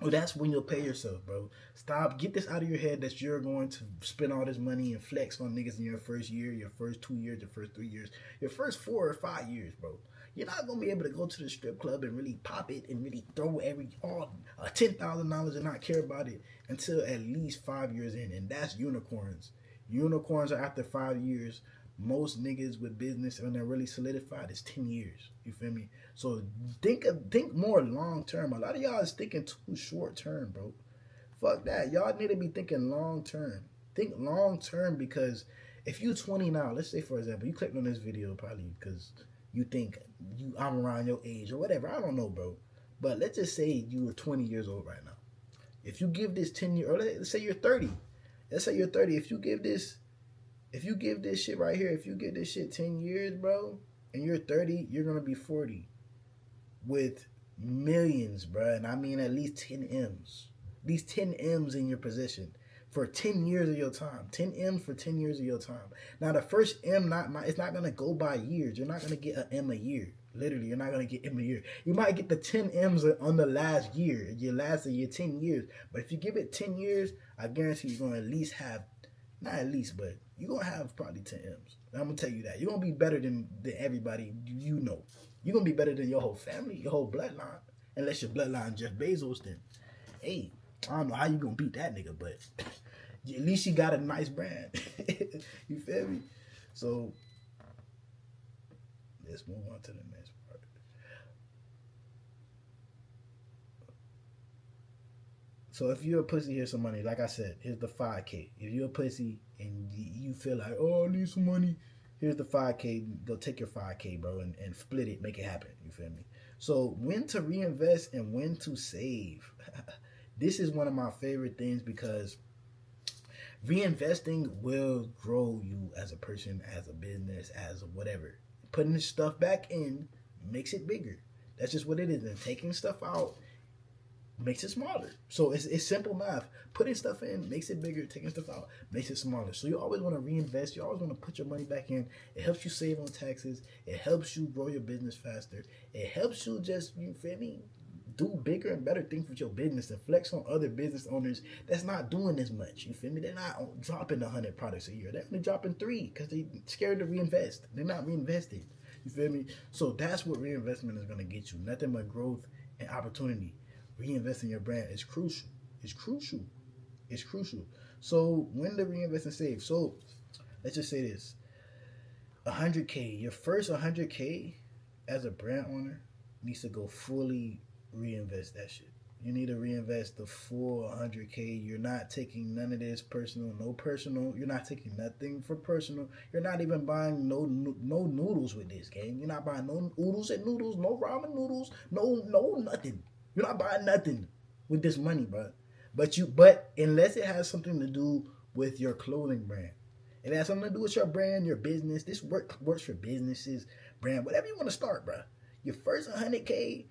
C: Well, that's when you'll pay yourself, bro. Stop. Get this out of your head that you're going to spend all this money and flex on niggas in your first year, your first 2 years, your first 3 years, your first 4 or 5 years, bro. You're not gonna be able to go to the strip club and really pop it and really throw all $10,000 and not care about it until at least 5 years in, and that's unicorns. Unicorns are after 5 years. Most niggas with business when they're really solidified is 10 years. You feel me? So think more long term. A lot of y'all is thinking too short term, bro. Fuck that. Y'all need to be thinking long term. Think long term, because if you 20 now, let's say for example, you clicked on this video probably because you think I'm around your age or whatever. I don't know, bro. But let's just say you are 20 years old right now. If you give this 10 years, or let's say you're 30. Let's say you're 30. If you give this shit right here, if you give this shit 10 years, bro, and you're 30, you're going to be 40 with millions, bro. And I mean at least 10 M's. These 10 M's in your possession for 10 years of your time. 10 M's for 10 years of your time. Now, the first M, it's not going to go by years. You're not going to get an M a year. Literally, you're not going to get M a year. You might get the 10 M's on the last year, your 10 years. But if you give it 10 years, I guarantee you're going to at least have, not at least, but you're going to have probably 10 M's. I'm going to tell you that. You're going to be better than everybody you know. You're going to be better than your whole family, your whole bloodline. Unless your bloodline Jeff Bezos, then, hey, I don't know how you going to beat that nigga, but at least you got a nice brand. You feel me? So, let's move on to the next part. So if you're a pussy, here's some money. Like I said, here's the 5K. If you're a pussy and you feel like, oh, I need some money, here's the 5K. Go take your 5K, bro, and split it. Make it happen. You feel me? So when to reinvest and when to save. This is one of my favorite things because reinvesting will grow you as a person, as a business, as a whatever. Putting this stuff back in makes it bigger. That's just what it is. And taking stuff out makes it smaller. So it's simple math. Putting stuff in makes it bigger. Taking stuff out makes it smaller. So you always want to reinvest. You always want to put your money back in. It helps you save on taxes. It helps you grow your business faster. It helps you just, you feel me, do bigger and better things with your business and flex on other business owners that's not doing as much. You feel me? They're not dropping 100 products a year. They're only dropping 3 because they're scared to reinvest. They're not reinvesting. You feel me? So that's what reinvestment is going to get you. Nothing but growth and opportunity. Reinvesting your brand is crucial. It's crucial. It's crucial. So when to reinvest and save? So let's just say this. 100K. Your first 100K as a brand owner needs to go fully reinvest that shit. You need to reinvest the full 100K. You're not taking none of this personal, no personal. You're not taking nothing for personal. You're not even buying no noodles with this, gang. You're not buying no oodles and noodles, no ramen noodles, no nothing. You're not buying nothing with this money, bro. But unless it has something to do with your clothing brand. It has something to do with your brand, your business. This works for businesses, brand, whatever you want to start, bro. Your first 100K,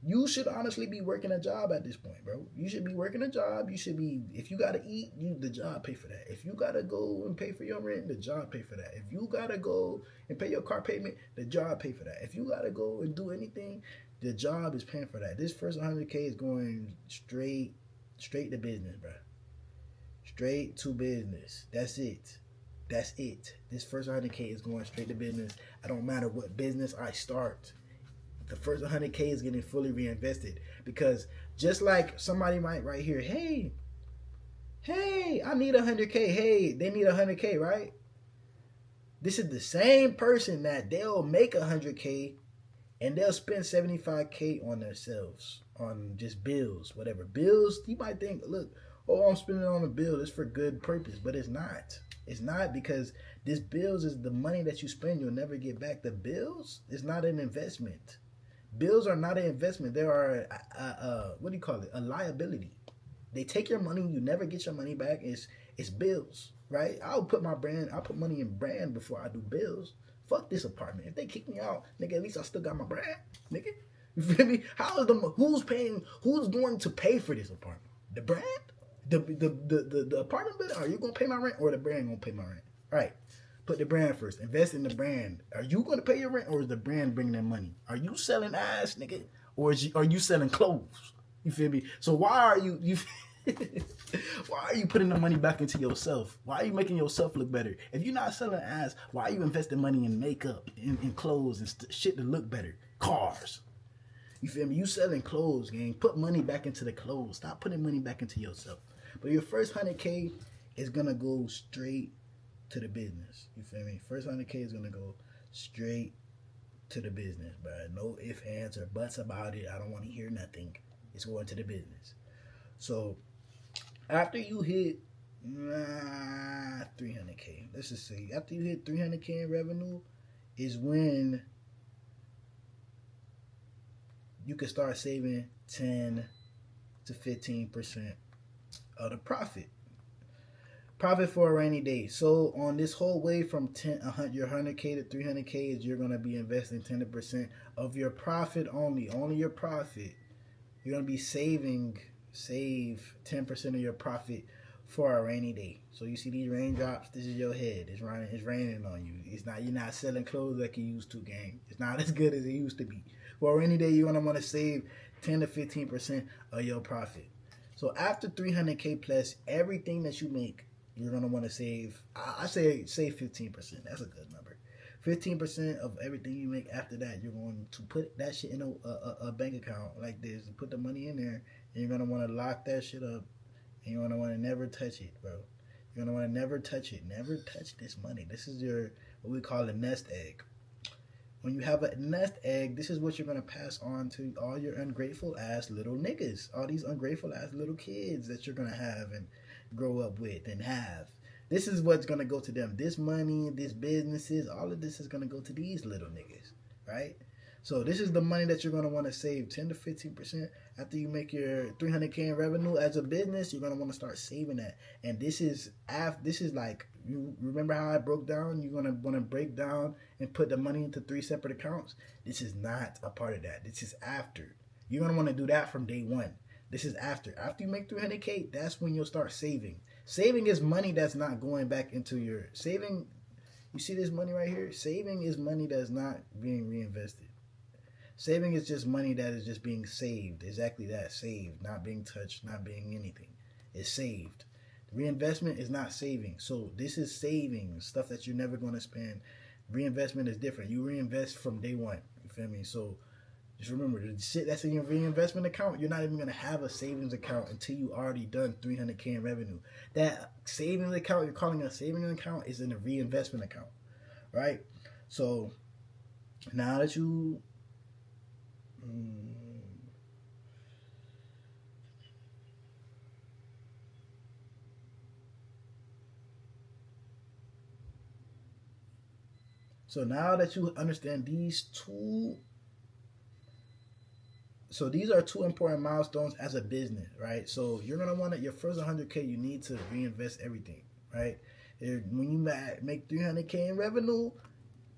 C: You should honestly be working a job at this point, bro. You should be working a job. You should be, if you gotta eat, the job pay for that. If you gotta go and pay for your rent, the job pay for that. If you gotta go and pay your car payment, the job pay for that. If you gotta go and do anything, the job is paying for that. This first 100K is going straight to business, bro. Straight to business. That's it. That's it. This first 100K is going straight to business. I don't matter what business I start. The first 100K is getting fully reinvested, because just like somebody might right here, hey, I need 100K. Hey, they need 100K, right? This is the same person that they'll make 100K and they'll spend 75K on themselves, on just bills, whatever. Bills, you might think, look, oh, I'm spending on a bill. It's for good purpose, but it's not. It's not, because this bills is the money that you spend. You'll never get back. The bills is not an investment. Bills are not an investment. They are, what do you call it? A liability. They take your money. You never get your money back. It's bills, right? I'll put money in brand before I do bills. Fuck this apartment. If they kick me out, nigga, at least I still got my brand, nigga. You feel me? Who's going to pay for this apartment? The brand? The apartment building? Are you going to pay my rent, or the brand going to pay my rent? All right. Put the brand first. Invest in the brand. Are you going to pay your rent, or is the brand bringing in money? Are you selling ass, nigga? Or are you selling clothes? You feel me? So why are you why are you putting the money back into yourself? Why are you making yourself look better? If you're not selling ass, why are you investing money in makeup, in clothes, and shit to look better? Cars. You feel me? You selling clothes, gang. Put money back into the clothes. Stop putting money back into yourself. But your first 100K is going to go straight to the business. You feel me? First 100K is gonna go straight to the business, bro. No ifs, ands, or buts about it. I don't want to hear nothing. It's going to the business. So after you hit 300K, let's just say after you hit 300K in revenue, is when you can start saving 10 to 15% of the profit. Profit for a rainy day. So on this whole way from your 100K to 300K, is you're going to be investing 10% of your profit only your profit. You're going to be save 10% of your profit for a rainy day. So you see these raindrops, this is your head. It's raining on you. You're not selling clothes like you used to, gang. It's not as good as it used to be. For a rainy day, you're going to want to save 10 to 15% of your profit. So after 300K plus, everything that you make, you're going to want to save, I say 15%. That's a good number. 15% of everything you make after that, you're going to put that shit in a bank account like this. Put the money in there, and you're going to want to lock that shit up, and you're going to want to never touch it, bro. You're going to want to never touch it. Never touch this money. This is what we call a nest egg. When you have a nest egg, this is what you're going to pass on to all your ungrateful ass little niggas. All these ungrateful ass little kids that you're going to have and grow up with and have. This is what's going to go to them. This money, this businesses, all of this is going to go to these little niggas, right? So this is the money that you're going to want to save 10 to 15% after you make your 300K in revenue. As a business, you're going to want to start saving that. And this is like, you remember how I broke down? You're going to want to break down and put the money into 3 separate accounts. This is not a part of that. This is after. You're going to want to do that from day one. This is after. After you make 300K, that's when you'll start saving. Saving is money that's not going back into your saving. You see this money right here? Saving is money that's not being reinvested. Saving is just money that is just being saved. Exactly that. Saved. Not being touched. Not being anything. It's saved. Reinvestment is not saving. So this is saving. Stuff that you're never going to spend. Reinvestment is different. You reinvest from day one. You feel me? So just remember, the shit that's in your reinvestment account, you're not even going to have a savings account until you already done 300K in revenue. That savings account, you're calling a savings account, is in a reinvestment account, right? So now that you... So now that you understand these two... So these are 2 important milestones as a business, right? So you're going to want your first 100K, you need to reinvest everything, right? When you make 300K in revenue,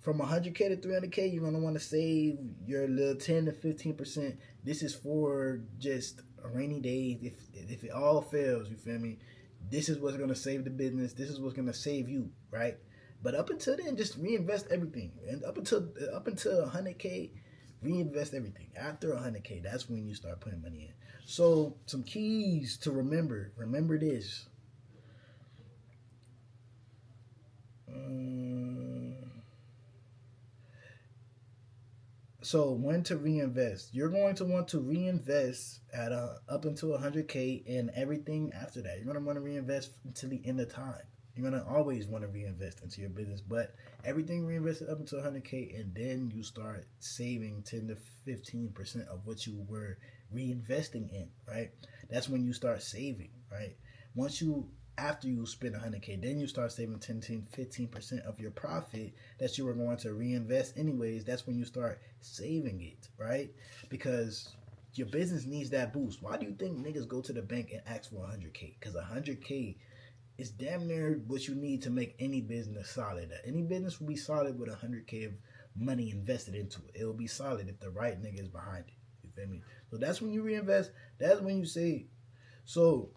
C: from 100K to 300K, you're gonna want to save your little 10 to 15%. This is for just a rainy day. If it all fails, you feel me? This is what's gonna save the business. This is what's gonna save you, right? But up until then, just reinvest everything. And up until 100K, reinvest everything. After 100K, that's when you start putting money in. So some keys to remember. Remember this. So when to reinvest? You're going to want to reinvest at up until 100K, and everything after that. You're going to want to reinvest until the end of time. You're going to always want to reinvest into your business, but everything reinvested up until 100K, and then you start saving 10 to 15% of what you were reinvesting in, right? That's when you start saving, right? After you spend 100K, then you start saving 10 to 15% of your profit that you were going to reinvest anyways. That's when you start saving it, right? Because your business needs that boost. Why do you think niggas go to the bank and ask for 100K? Because 100K is damn near what you need to make any business solid. Any business will be solid with 100K of money invested into it. It will be solid if the right nigga is behind it. You feel me? So that's when you reinvest. That's when you save. So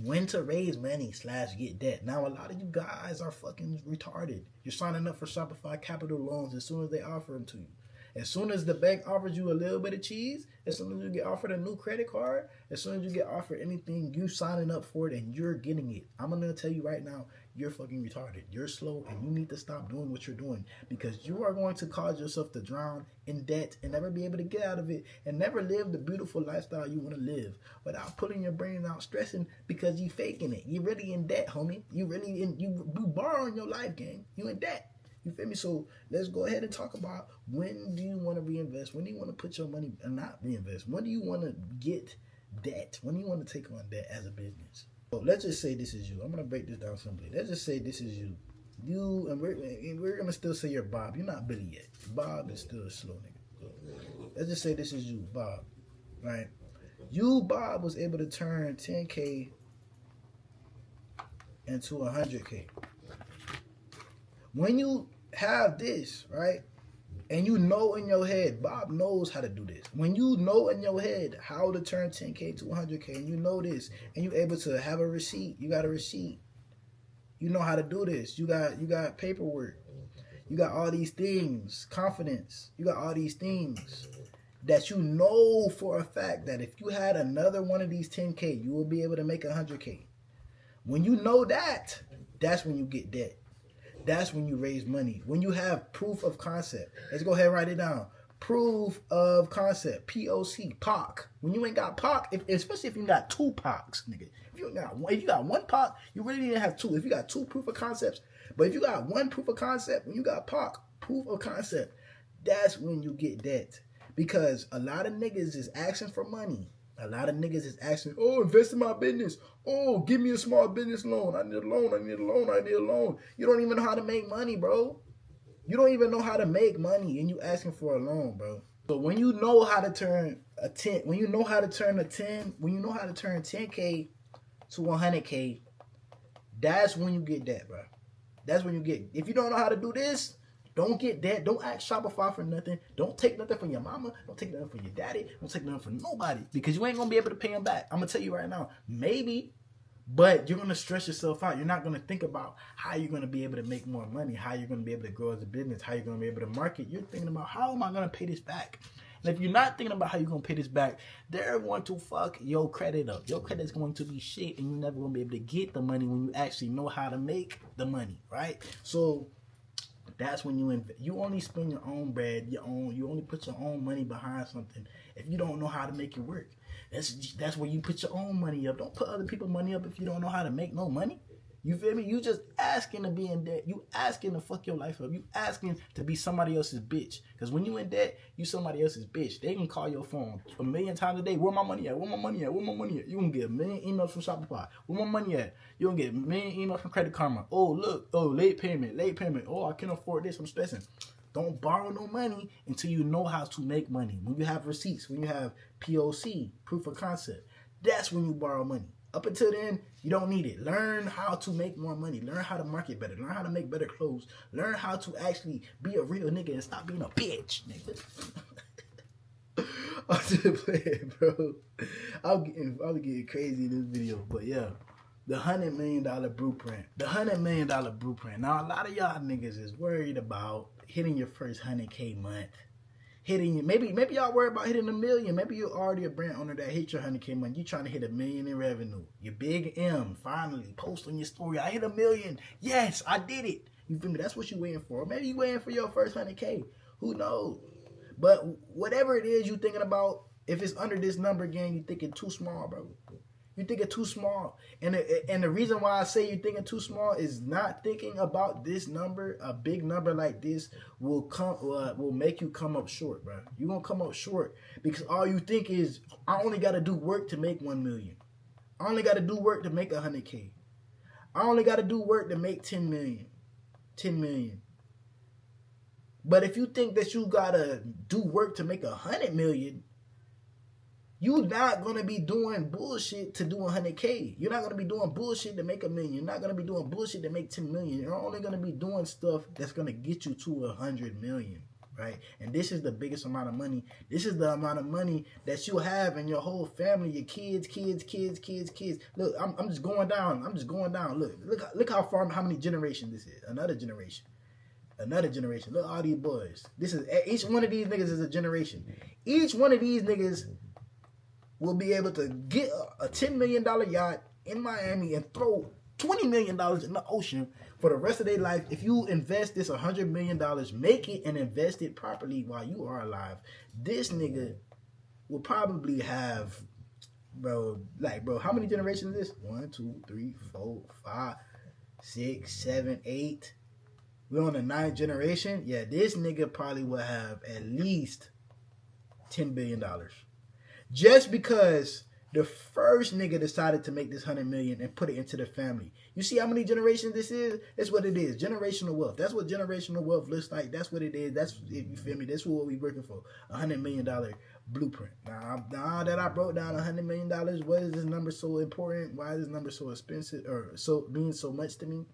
C: when to raise money / get debt. Now, a lot of you guys are fucking retarded. You're signing up for Shopify Capital loans as soon as they offer them to you. As soon as the bank offers you a little bit of cheese, as soon as you get offered a new credit card, as soon as you get offered anything, you signing up for it and you're getting it. I'm going to tell you right now, you're fucking retarded. You're slow and you need to stop doing what you're doing, because you are going to cause yourself to drown in debt and never be able to get out of it and never live the beautiful lifestyle you want to live without putting your brain out stressing because you faking it. You're really in debt, homie. You borrowing your life, gang. You in debt. You feel me? So let's go ahead and talk about, when do you want to reinvest? When do you want to put your money, and not reinvest? When do you want to get debt? When do you want to take on debt as a business? So let's just say this is you. I'm going to break this down simply. Let's just say this is you. And we're going to still say you're Bob. You're not Billy yet. Bob is still a slow nigga. So let's just say this is you, Bob. Right? You, Bob, was able to turn 10K into 100K. When you have this, right, and you know in your head, Bob knows how to do this. When you know in your head how to turn 10K to 100K, and you know this, and you're able to have a receipt, you got a receipt. You know how to do this. You got paperwork. You got all these things, confidence. You got all these things that you know for a fact that if you had another one of these 10K, you will be able to make 100K. When you know that, that's when you get debt. That's when you raise money. When you have proof of concept. Let's go ahead and write it down. Proof of concept. POC. POC. When you ain't got POC, especially if you got 2 POCs, nigga. If you got 1 POC, you really need to have 2. If you got 2 proof of concepts, but if you got 1 proof of concept, when you got POC, proof of concept, that's when you get debt. Because a lot of niggas is asking for money. A lot of niggas is asking, oh, invest in my business. Oh, give me a small business loan. I need a loan. I need a loan. I need a loan. You don't even know how to make money, bro. You don't even know how to make money, and you asking for a loan, bro. So when you know how to turn a 10, when you know how to turn 10K to 100K, that's when you get that, bro. That's when you get. If you don't know how to do this, don't get that. Don't ask Shopify for nothing. Don't take nothing from your mama. Don't take nothing from your daddy. Don't take nothing from nobody, because you ain't going to be able to pay them back. I'm going to tell you right now, maybe, but you're going to stress yourself out. You're not going to think about how you're going to be able to make more money, how you're going to be able to grow as a business, how you're going to be able to market. You're thinking about, how am I going to pay this back? And if you're not thinking about how you're going to pay this back, they're going to fuck your credit up. Your credit's going to be shit, and you're never going to be able to get the money when you actually know how to make the money, right? So that's when you only spend your own bread, you only put your own money behind something if you don't know how to make it work. That's where you put your own money up. Don't put other people's money up if you don't know how to make no money. You feel me? You just asking to be in debt. You asking to fuck your life up. You asking to be somebody else's bitch. Because when you in debt, you somebody else's bitch. They can call your phone 1,000,000 times a day. Where my money at? Where my money at? Where my money at? You gonna get 1,000,000 emails from Shopify. Where my money at? You gonna get 1,000,000 emails from Credit Karma. Oh, look. Oh, late payment. Oh, I can't afford this. I'm stressing. Don't borrow no money until you know how to make money. When you have receipts, when you have POC, proof of concept, that's when you borrow money. Up until then, you don't need it. Learn how to make more money. Learn how to market better. Learn how to make better clothes. Learn how to actually be a real nigga and stop being a bitch, nigga. I'm just playing, bro. I'm getting crazy in this video, but yeah. The $100 million blueprint. The $100 million blueprint. Now, a lot of y'all niggas is worried about hitting your first 100K month. Maybe y'all worried about hitting $1 million. Maybe you're already a brand owner that hit your 100K month. You trying to hit $1 million in revenue. Your big M, finally, post on your story. I hit $1 million. Yes, I did it. You feel me? That's what you waiting for. Maybe you waiting for your first 100K. Who knows? But whatever it is you thinking about, if it's under this number again, you thinking too small, bro. You thinking too small. And the reason why I say you're thinking too small is not thinking about this number. A big number like this will make you come up short, bro. You're going to come up short because all you think is, I only got to do work to make 1 million. I only got to do work to make 100K. I only got to do work to make 10 million. 10 million. But if you think that you got to do work to make 100 million, you're not going to be doing bullshit to do 100K. You're not going to be doing bullshit to make $1 million. You're not going to be doing bullshit to make 10 million. You're only going to be doing stuff that's going to get you to 100 million, right? And this is the biggest amount of money. This is the amount of money that you have in your whole family, your kids. Look, I'm just going down. Look how many generations this is. Another generation. Look, all these boys. Each one of these niggas is a generation. Each one of these niggas will be able to get a $10 million yacht in Miami and throw $20 million in the ocean for the rest of their life. If you invest this $100 million, make it and invest it properly while you are alive, this nigga will probably have, bro, how many generations is this? 1, 2, 3, 4, 5, 6, 7, 8. We're on the 9th generation. Yeah, this nigga probably will have at least $10 billion. Just because the first nigga decided to make this 100 million and put it into the family. You see how many generations this is? That's what it is. Generational wealth. That's what generational wealth looks like. That's what it is. That's, if you feel me, that's what we working for. $100 million blueprint. Now that I broke down $100 million, why is this number so important? Why is this number so expensive or so mean so much to me?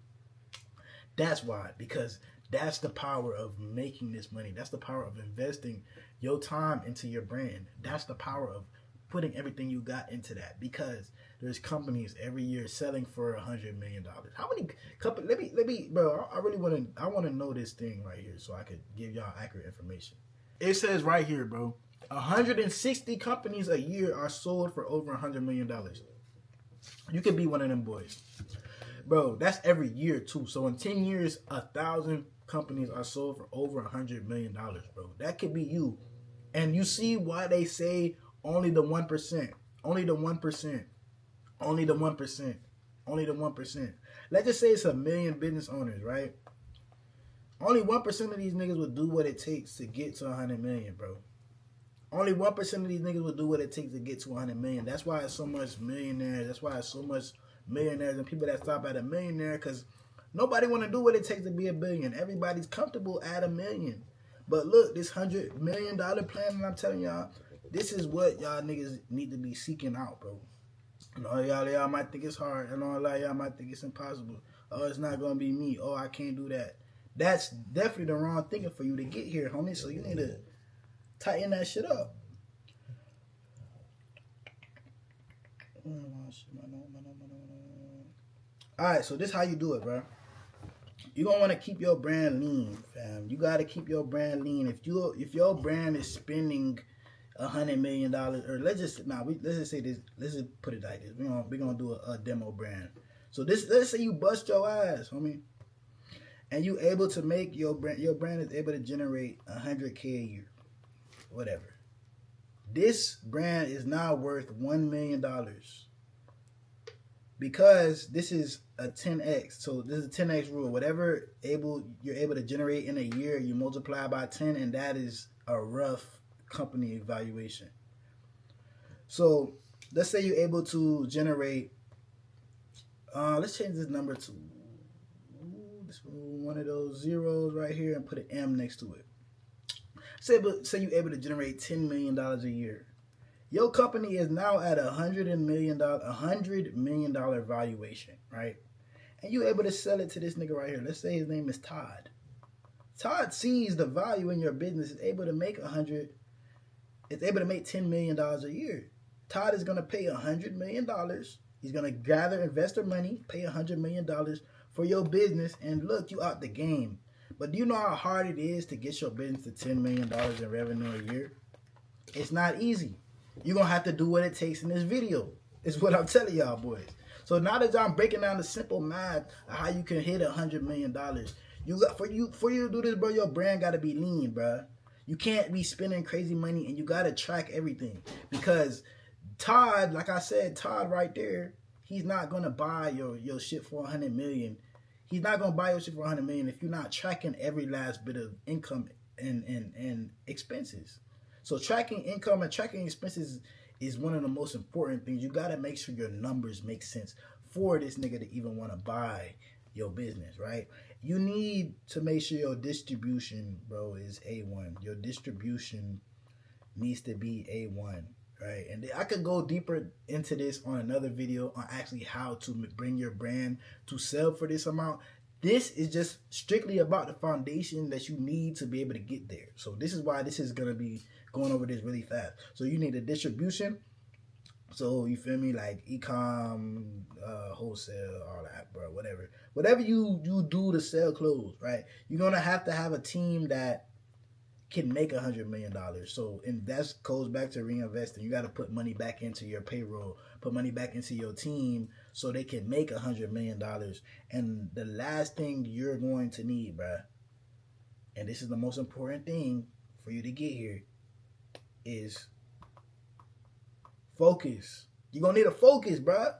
C: That's why. Because that's the power of making this money. That's the power of investing your time into your brand. That's the power of putting everything you got into that. Because there's companies every year selling for $100 million. How many companies? Let me, bro. I want to know this thing right here so I could give y'all accurate information. It says right here, bro. 160 companies a year are sold for over $100 million. You could be one of them boys. Bro, that's every year too. So in 10 years, 1,000 companies are sold for over $100 million, bro. That could be you. And you see why they say only the 1%. Only the 1%. Only the 1%. Only the 1%. Let's just say it's 1 million business owners, right? Only 1% of these niggas would do what it takes to get to 100 million, bro. Only 1% of these niggas would do what it takes to get to 100 million. That's why it's so much millionaires. That's why it's so much millionaires and people that stop at a millionaire, because nobody want to do what it takes to be a billion. Everybody's comfortable at $1 million. But look, this $100 million plan, and I'm telling y'all, this is what y'all niggas need to be seeking out, bro. And all y'all might think it's hard, and all y'all might think it's impossible. Oh, it's not gonna be me. Oh, I can't do that. That's definitely the wrong thinking for you to get here, homie. So you need to tighten that shit up. Alright, so this is how you do it, bro. You're gonna want to keep your brand lean, fam. You gotta keep your brand lean. If your brand is spending $100 million, or let's just say this. Let's just put it like this. We're gonna do a demo brand. So let's say you bust your ass, homie, and you able to make your brand is able to generate $100K a year, whatever. This brand is now worth $1 million. Because this is a 10x. So this is a 10x rule. Whatever you're able to generate in a year, you multiply by 10, and that is a rough company evaluation. So let's say you're able to generate, let's change this number to one of those zeros right here and put an M next to it. Say you're able to generate $10 million a year. Your company is now at $100 million valuation, right? And you able to sell it to this nigga right here. Let's say his name is Todd. Todd sees the value in your business, is able to make it's able to make $10 million a year. Todd is gonna pay $100 million. He's gonna gather investor money, pay $100 million for your business, and look, you out the game. But do you know how hard it is to get your business to $10 million in revenue a year? It's not easy. You're going to have to do what it takes in this video. Is what I'm telling y'all, boys. So now that I'm breaking down the simple math of how you can hit $100 million, for you to do this, bro, your brand got to be lean, bro. You can't be spending crazy money, and you got to track everything. Because Todd, like I said, Todd right there, he's not going to buy your shit for $100 million. He's not going to buy your shit for $100 million if you're not tracking every last bit of income and expenses. So tracking income and tracking expenses is one of the most important things. You got to make sure your numbers make sense for this nigga to even want to buy your business, right? You need to make sure your distribution, bro, is A1. Your distribution needs to be A1, right? And I could go deeper into this on another video on actually how to bring your brand to sell for this amount. This is just strictly about the foundation that you need to be able to get there. So this is why this is going to be going over this really fast. So you need a distribution. So you feel me? Like e-com, wholesale, all that, bro, whatever. Whatever you do to sell clothes, right? You're going to have a team that can make $100 million. So, and that goes back to reinvesting. You got to put money back into your payroll, put money back into your team so they can make $100 million. And the last thing you're going to need, bruh, and this is the most important thing for you to get here, is focus. You're going to need a focus, bruh.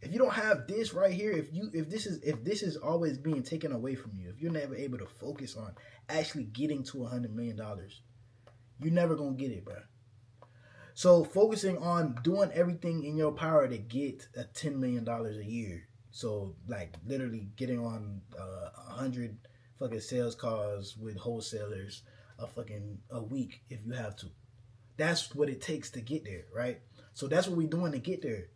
C: If you don't have this right here, if this is always being taken away from you, if you're never able to focus on actually getting to $100 million, you're never gonna get it, bro. So focusing on doing everything in your power to get a $10 million a year. So like literally getting on 100 fucking sales calls with wholesalers a week if you have to. That's what it takes to get there, right? So that's what we're doing to get there.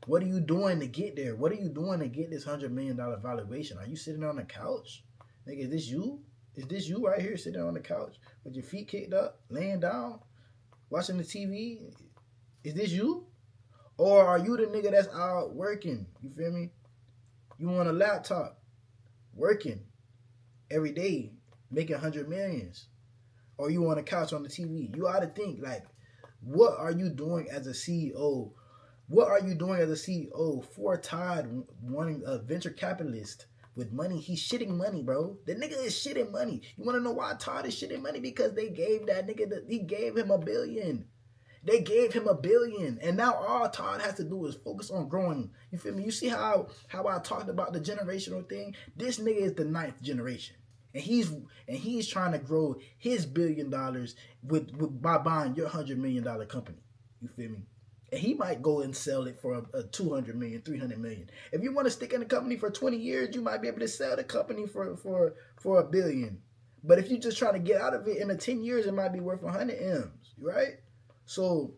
C: What are you doing to get there? What are you doing to get this $100 million valuation? Are you sitting on the couch? Nigga, is this you? Is this you right here sitting on the couch with your feet kicked up, laying down, watching the TV? Is this you? Or are you the nigga that's out working? You feel me? You on a laptop, working every day, making 100 millions. Or you on a couch on the TV. You ought to think, like, what are you doing as a CEO? What are you doing as a CEO for Todd wanting a venture capitalist with money? He's shitting money, bro. The nigga is shitting money. You want to know why Todd is shitting money? Because they gave that nigga, he gave him $1 billion. They gave him $1 billion. And now all Todd has to do is focus on growing. You feel me? You see how I talked about the generational thing? This nigga is the 9th generation. And he's trying to grow his $1 billion by buying your $100 million company. You feel me? And he might go and sell it for a 200 million, 300 million. If you want to stick in the company for 20 years, you might be able to sell the company for $1 billion. But if you're just trying to get out of it in 10 years, it might be worth 100 M's, right? So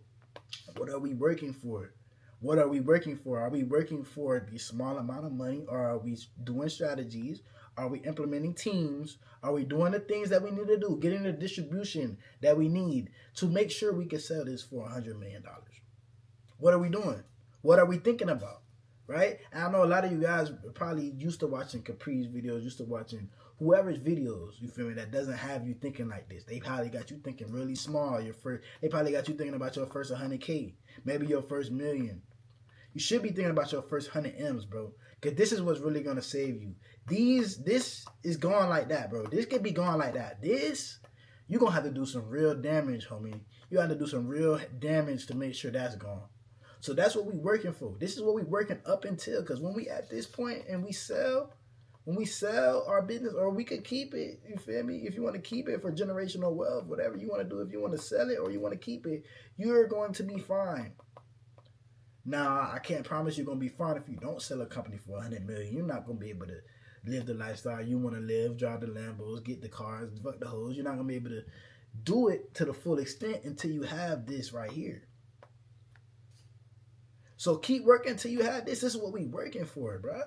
C: what are we working for? What are we working for? Are we working for the small amount of money, or are we doing strategies? Are we implementing teams? Are we doing the things that we need to do? Getting the distribution that we need to make sure we can sell this for $100 million? What are we doing? What are we thinking about? Right? And I know a lot of you guys are probably used to watching Capri's videos, used to watching whoever's videos, you feel me, that doesn't have you thinking like this. They probably got you thinking really small. They probably got you thinking about your first 100K, maybe your first million. You should be thinking about your first 100 M's, bro. Because this is what's really going to save you. This is going like that, bro. This could be going like that. You're going to have to do some real damage, homie. You have to do some real damage to make sure that's gone. So that's what we're working for. This is what we're working up until. Because when we at this point and we sell our business, or we could keep it, you feel me? If you want to keep it for generational wealth, whatever you want to do, if you want to sell it or you want to keep it, you're going to be fine. Now, I can't promise you're going to be fine if you don't sell a company for $100 million. You're not going to be able to live the lifestyle you want to live, drive the Lambos, get the cars, fuck the hoes. You're not going to be able to do it to the full extent until you have this right here. So keep working until you have this. This is what we working for, bro.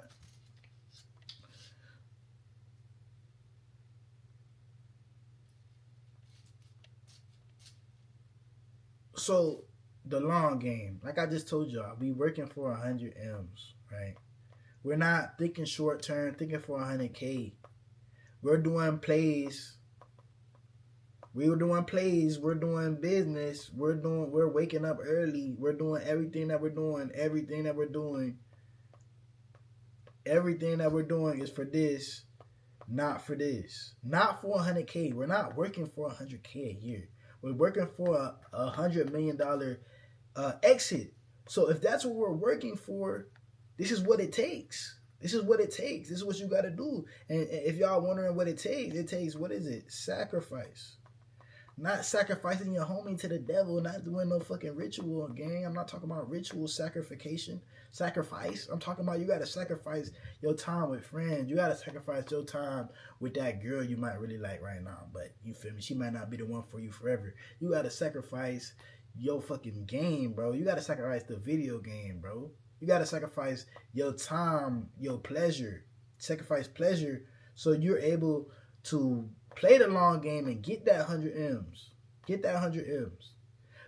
C: So the long game, like I just told y'all, we working for 100 M's, right? We're not thinking short term, thinking for 100K. We're doing plays. We're doing plays. We're doing business. We're waking up early. We're doing everything that we're doing. Everything that we're doing. Everything that we're doing is for this, not for this. Not for 100K. We're not working for 100K a year. We're working for $100 million exit. So if that's what we're working for, this is what it takes. This is what it takes. This is what you got to do. And if y'all wondering what it takes, what is it? Sacrifice. Not sacrificing your homie to the devil, not doing no fucking ritual, gang. I'm not talking about ritual sacrifice. I'm talking about you got to sacrifice your time with friends. You got to sacrifice your time with that girl you might really like right now. But you feel me? She might not be the one for you forever. You got to sacrifice your fucking game, bro. You got to sacrifice the video game, bro. You got to sacrifice your time, your pleasure. Sacrifice pleasure so you're able to play the long game and get that 100 M's. Get that 100 M's.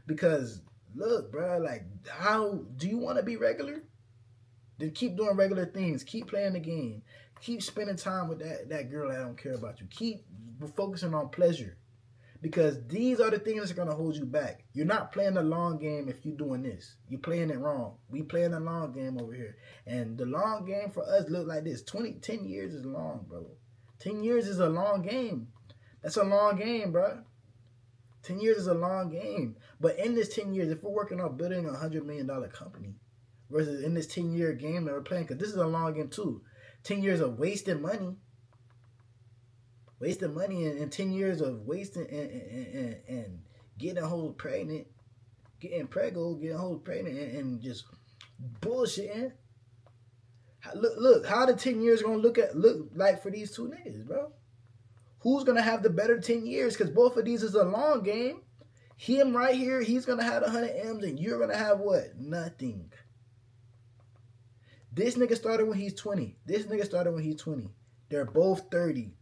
C: Because, look, bro, like, how do you want to be regular? Then keep doing regular things. Keep playing the game. Keep spending time with that girl that don't care about you. Keep focusing on pleasure. Because these are the things that's going to hold you back. You're not playing the long game if you're doing this. You're playing it wrong. We playing the long game over here. And the long game for us look like this. 10 years is long, bro. 10 years is a long game. That's a long game, bro. 10 years is a long game. But in this 10 years, if we're working on building a $100 million company versus in this 10-year game that we're playing, because this is a long game too. 10 years of wasting money. Wasting money and 10 years of wasting and getting a whole pregnant, getting whole pregnant and just bullshitting. Look, how the 10 years gonna look like for these two niggas, bro? Who's gonna have the better 10 years? Because both of these is a long game. Him right here, he's gonna have 100 M's, and you're gonna have what? Nothing. This nigga started when he's 20. This nigga started when he's 20. They're both 30.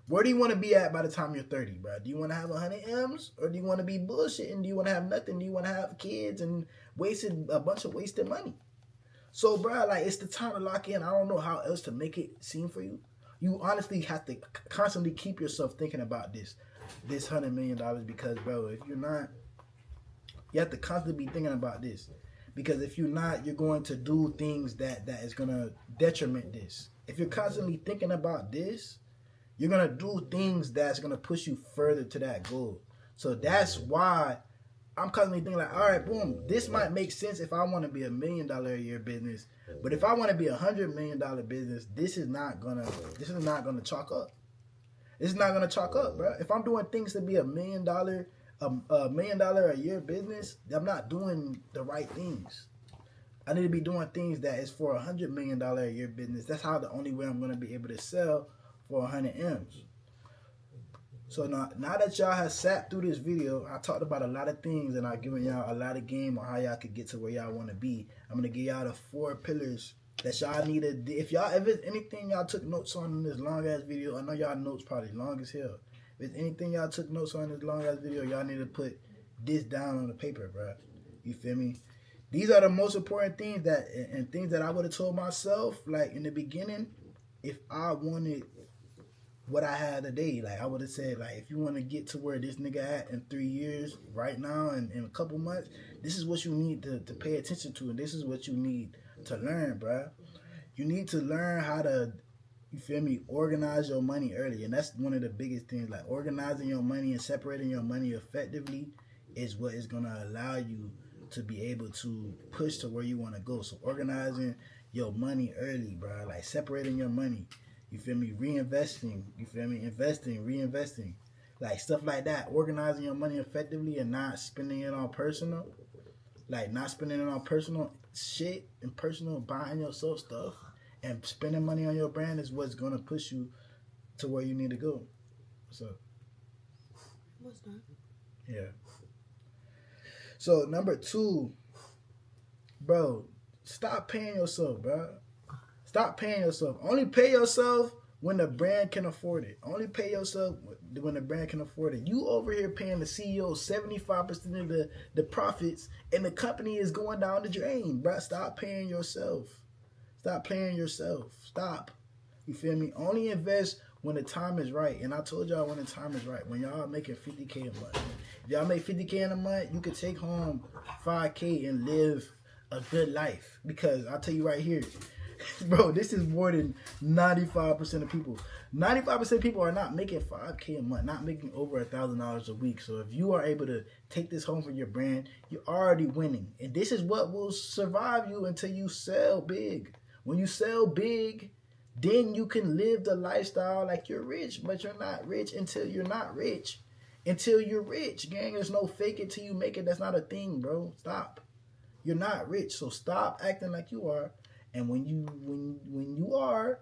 C: Where do you want to be at by the time you're 30, bro? Do you want to have 100 M's, or do you want to be bullshitting? Do you want to have nothing? Do you want to have kids and wasted a bunch of wasted money? So, bro, like, it's the time to lock in. I don't know how else to make it seem for you. You honestly have to constantly keep yourself thinking about this $100 million, because, bro, if you're not, you have to constantly be thinking about this. Because if you're not, you're going to do things that is going to detriment this. If you're constantly thinking about this, you're going to do things that's going to push you further to that goal. So that's why I'm constantly thinking like, all right, boom, this might make sense if I want to be $1 million a year business. But if I want to be $100 million business, this is not gonna chalk up. This is not gonna chalk up, bro. If I'm doing things to be $1 million a year business, I'm not doing the right things. I need to be doing things that is for $100 million a year business. That's how the only way I'm gonna be able to sell for 100 M's. So now that y'all have sat through this video, I talked about a lot of things and I've given y'all a lot of game on how y'all could get to where y'all want to be. I'm going to give y'all the 4 pillars that y'all need to, if it's anything y'all took notes on in this long ass video, I know y'all notes probably long as hell. If it's anything y'all took notes on in this long ass video, y'all need to put this down on the paper, bro. You feel me? These are the most important things and things that I would have told myself, like in the beginning, if I wanted what I had today. Like, I would have said, like, if you want to get to where this nigga at in 3 years, right now, and in a couple months, this is what you need to pay attention to, and this is what you need to learn, bruh. You need to learn how to, you feel me, organize your money early, and that's one of the biggest things. Like, organizing your money and separating your money effectively is what is going to allow you to be able to push to where you want to go. So, organizing your money early, bruh, like, separating your money. You feel me? Reinvesting. You feel me? Investing, reinvesting. Like, stuff like that. Organizing your money effectively and not spending it on personal. Like, not spending it on personal shit and personal buying yourself stuff. And spending money on your brand is what's going to push you to where you need to go. What's up?
D: What's that?
C: Yeah. So, number 2, bro, Stop paying yourself, bro. Stop paying yourself. Only pay yourself when the brand can afford it. Only pay yourself when the brand can afford it. You over here paying the CEO 75% of the profits, and the company is going down the drain, bro. Stop paying yourself. Stop paying yourself. Stop. You feel me? Only invest when the time is right. And I told y'all when the time is right. When y'all making 50K a month. If y'all make 50K in a month, you could take home 5K and live a good life. Because I'll tell you right here, bro, this is more than 95% of people. 95% of people are not making 5K a month, not making over $1,000 a week. So if you are able to take this home for your brand, you're already winning. And this is what will survive you until you sell big. When you sell big, then you can live the lifestyle like you're rich, but you're not rich until you're not rich. Until you're rich, gang. There's no fake it till you make it. That's not a thing, bro. Stop. You're not rich, so stop acting like you are. And when you are,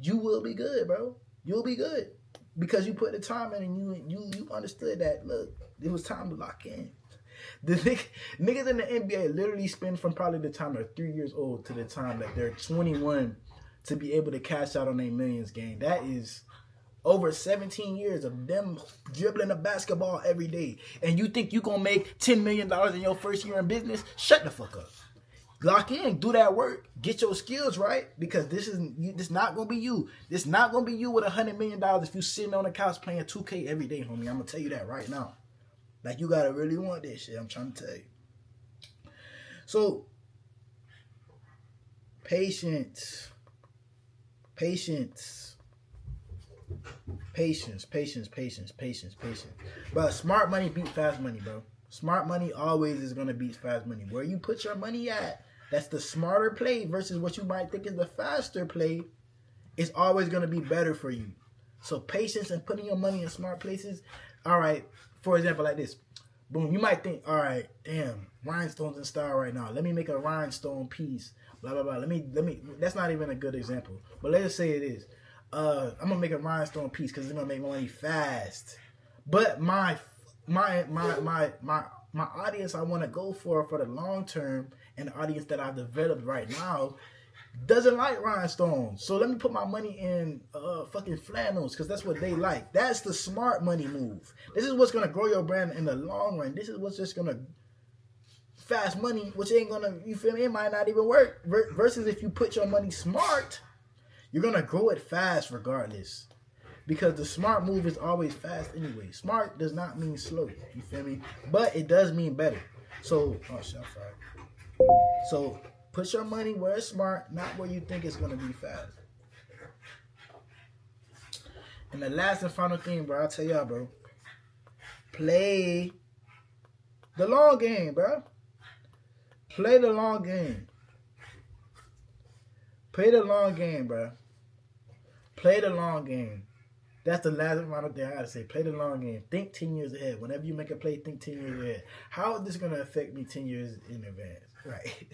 C: you will be good, bro. You'll be good because you put the time in and you understood that. Look, it was time to lock in. The niggas in the NBA literally spend from probably the time they're 3 years old to the time that they're 21 to be able to cash out on their millions game. That is over 17 years of them dribbling a basketball every day. And you think you gonna make $10 million in your first year in business? Shut the fuck up. Lock in, do that work, get your skills right, because this not gonna be you. This not gonna be you with $100 million if you sitting on the couch playing 2K every day, homie. I'm gonna tell you that right now. Like, you gotta really want this shit. I'm trying to tell you. So, patience. But smart money beat fast money, bro. Smart money always is gonna beat fast money. Where you put your money at, that's the smarter play versus what you might think is the faster play. It's always gonna be better for you. So patience and putting your money in smart places. All right, for example, like this. Boom, you might think, all right, damn, rhinestones in style right now. Let me make a rhinestone piece. Blah blah blah. Let me. That's not even a good example. But let's say it is. I'm gonna make a rhinestone piece because it's gonna make money fast. But my audience I want to go for the long term, and the audience that I've developed right now doesn't like rhinestones. So let me put my money in fucking flannels because that's what they like. That's the smart money move. This is what's gonna grow your brand in the long run. This is what's just gonna fast money, which ain't gonna, you feel me? It might not even work. Versus if you put your money smart, you're gonna grow it fast regardless. Because the smart move is always fast anyway. Smart does not mean slow. You feel me? But it does mean better. So, oh shit, I'm sorry. So put your money where it's smart, not where you think it's gonna be fast. And the last and final thing, bro, I'll tell y'all, bro. Play the long game, bro. Play the long game. Play the long game, bro. Play the long game. That's the last and final thing I gotta say. Play the long game. Think 10 years ahead. Whenever you make a play, think 10 years ahead. How is this gonna affect me 10 years in advance? Right?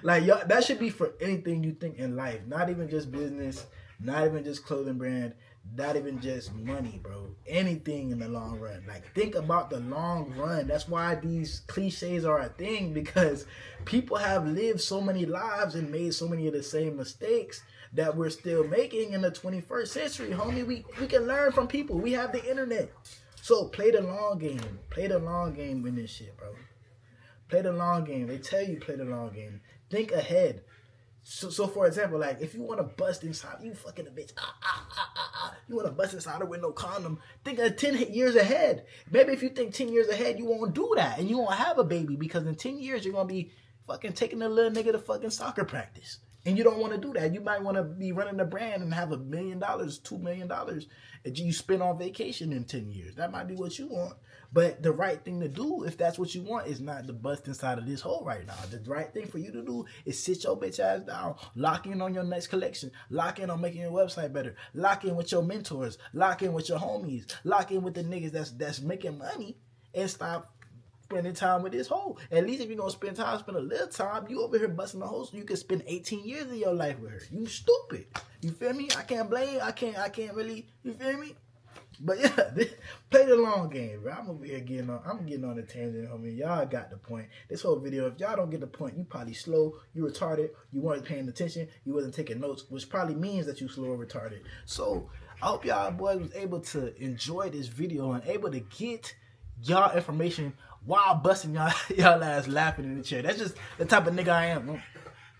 C: Like, y'all, that should be for anything you think in life. Not even just business. Not even just clothing brand. Not even just money, bro. Anything in the long run. Like, think about the long run. That's why these cliches are a thing, because people have lived so many lives and made so many of the same mistakes that we're still making in the 21st century, homie. We can learn from people. We have the internet. So play the long game. Play the long game in this shit, bro. Play the long game. They tell you play the long game. Think ahead. So for example, like, if you want to bust inside, you fucking a bitch. You want to bust inside her with no condom. Think of 10 years ahead. Maybe if you think 10 years ahead, you won't do that. And you won't have a baby, because in 10 years, you're going to be fucking taking the little nigga to fucking soccer practice. And you don't want to do that. You might want to be running a brand and have $1 million, $2 million that you spend on vacation in 10 years. That might be what you want. But the right thing to do, if that's what you want, is not to bust inside of this hole right now. The right thing for you to do is sit your bitch ass down, lock in on your next collection, lock in on making your website better, lock in with your mentors, lock in with your homies, lock in with the niggas that's making money, and stop spending time with this hoe. At least if you're gonna spend time, spend a little time. You over here busting the hoe so you can spend 18 years of your life with her. You stupid. You feel me? I can't blame. I can't really. You feel me? But yeah, play the long game, bro. I'm over here getting on a tangent, homie. Y'all got the point. This whole video, if y'all don't get the point, you probably slow, you retarded, you weren't paying attention, you wasn't taking notes, which probably means that you slow or retarded. So I hope y'all boys was able to enjoy this video and able to get y'all information while busting y'all ass laughing in the chair. That's just the type of nigga I am.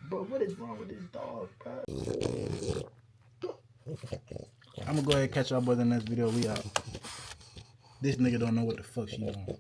C: Bro, what is wrong with this dog, bro? I'm gonna go ahead and catch y'all boys in the next video. We out. This nigga don't know what the fuck she on.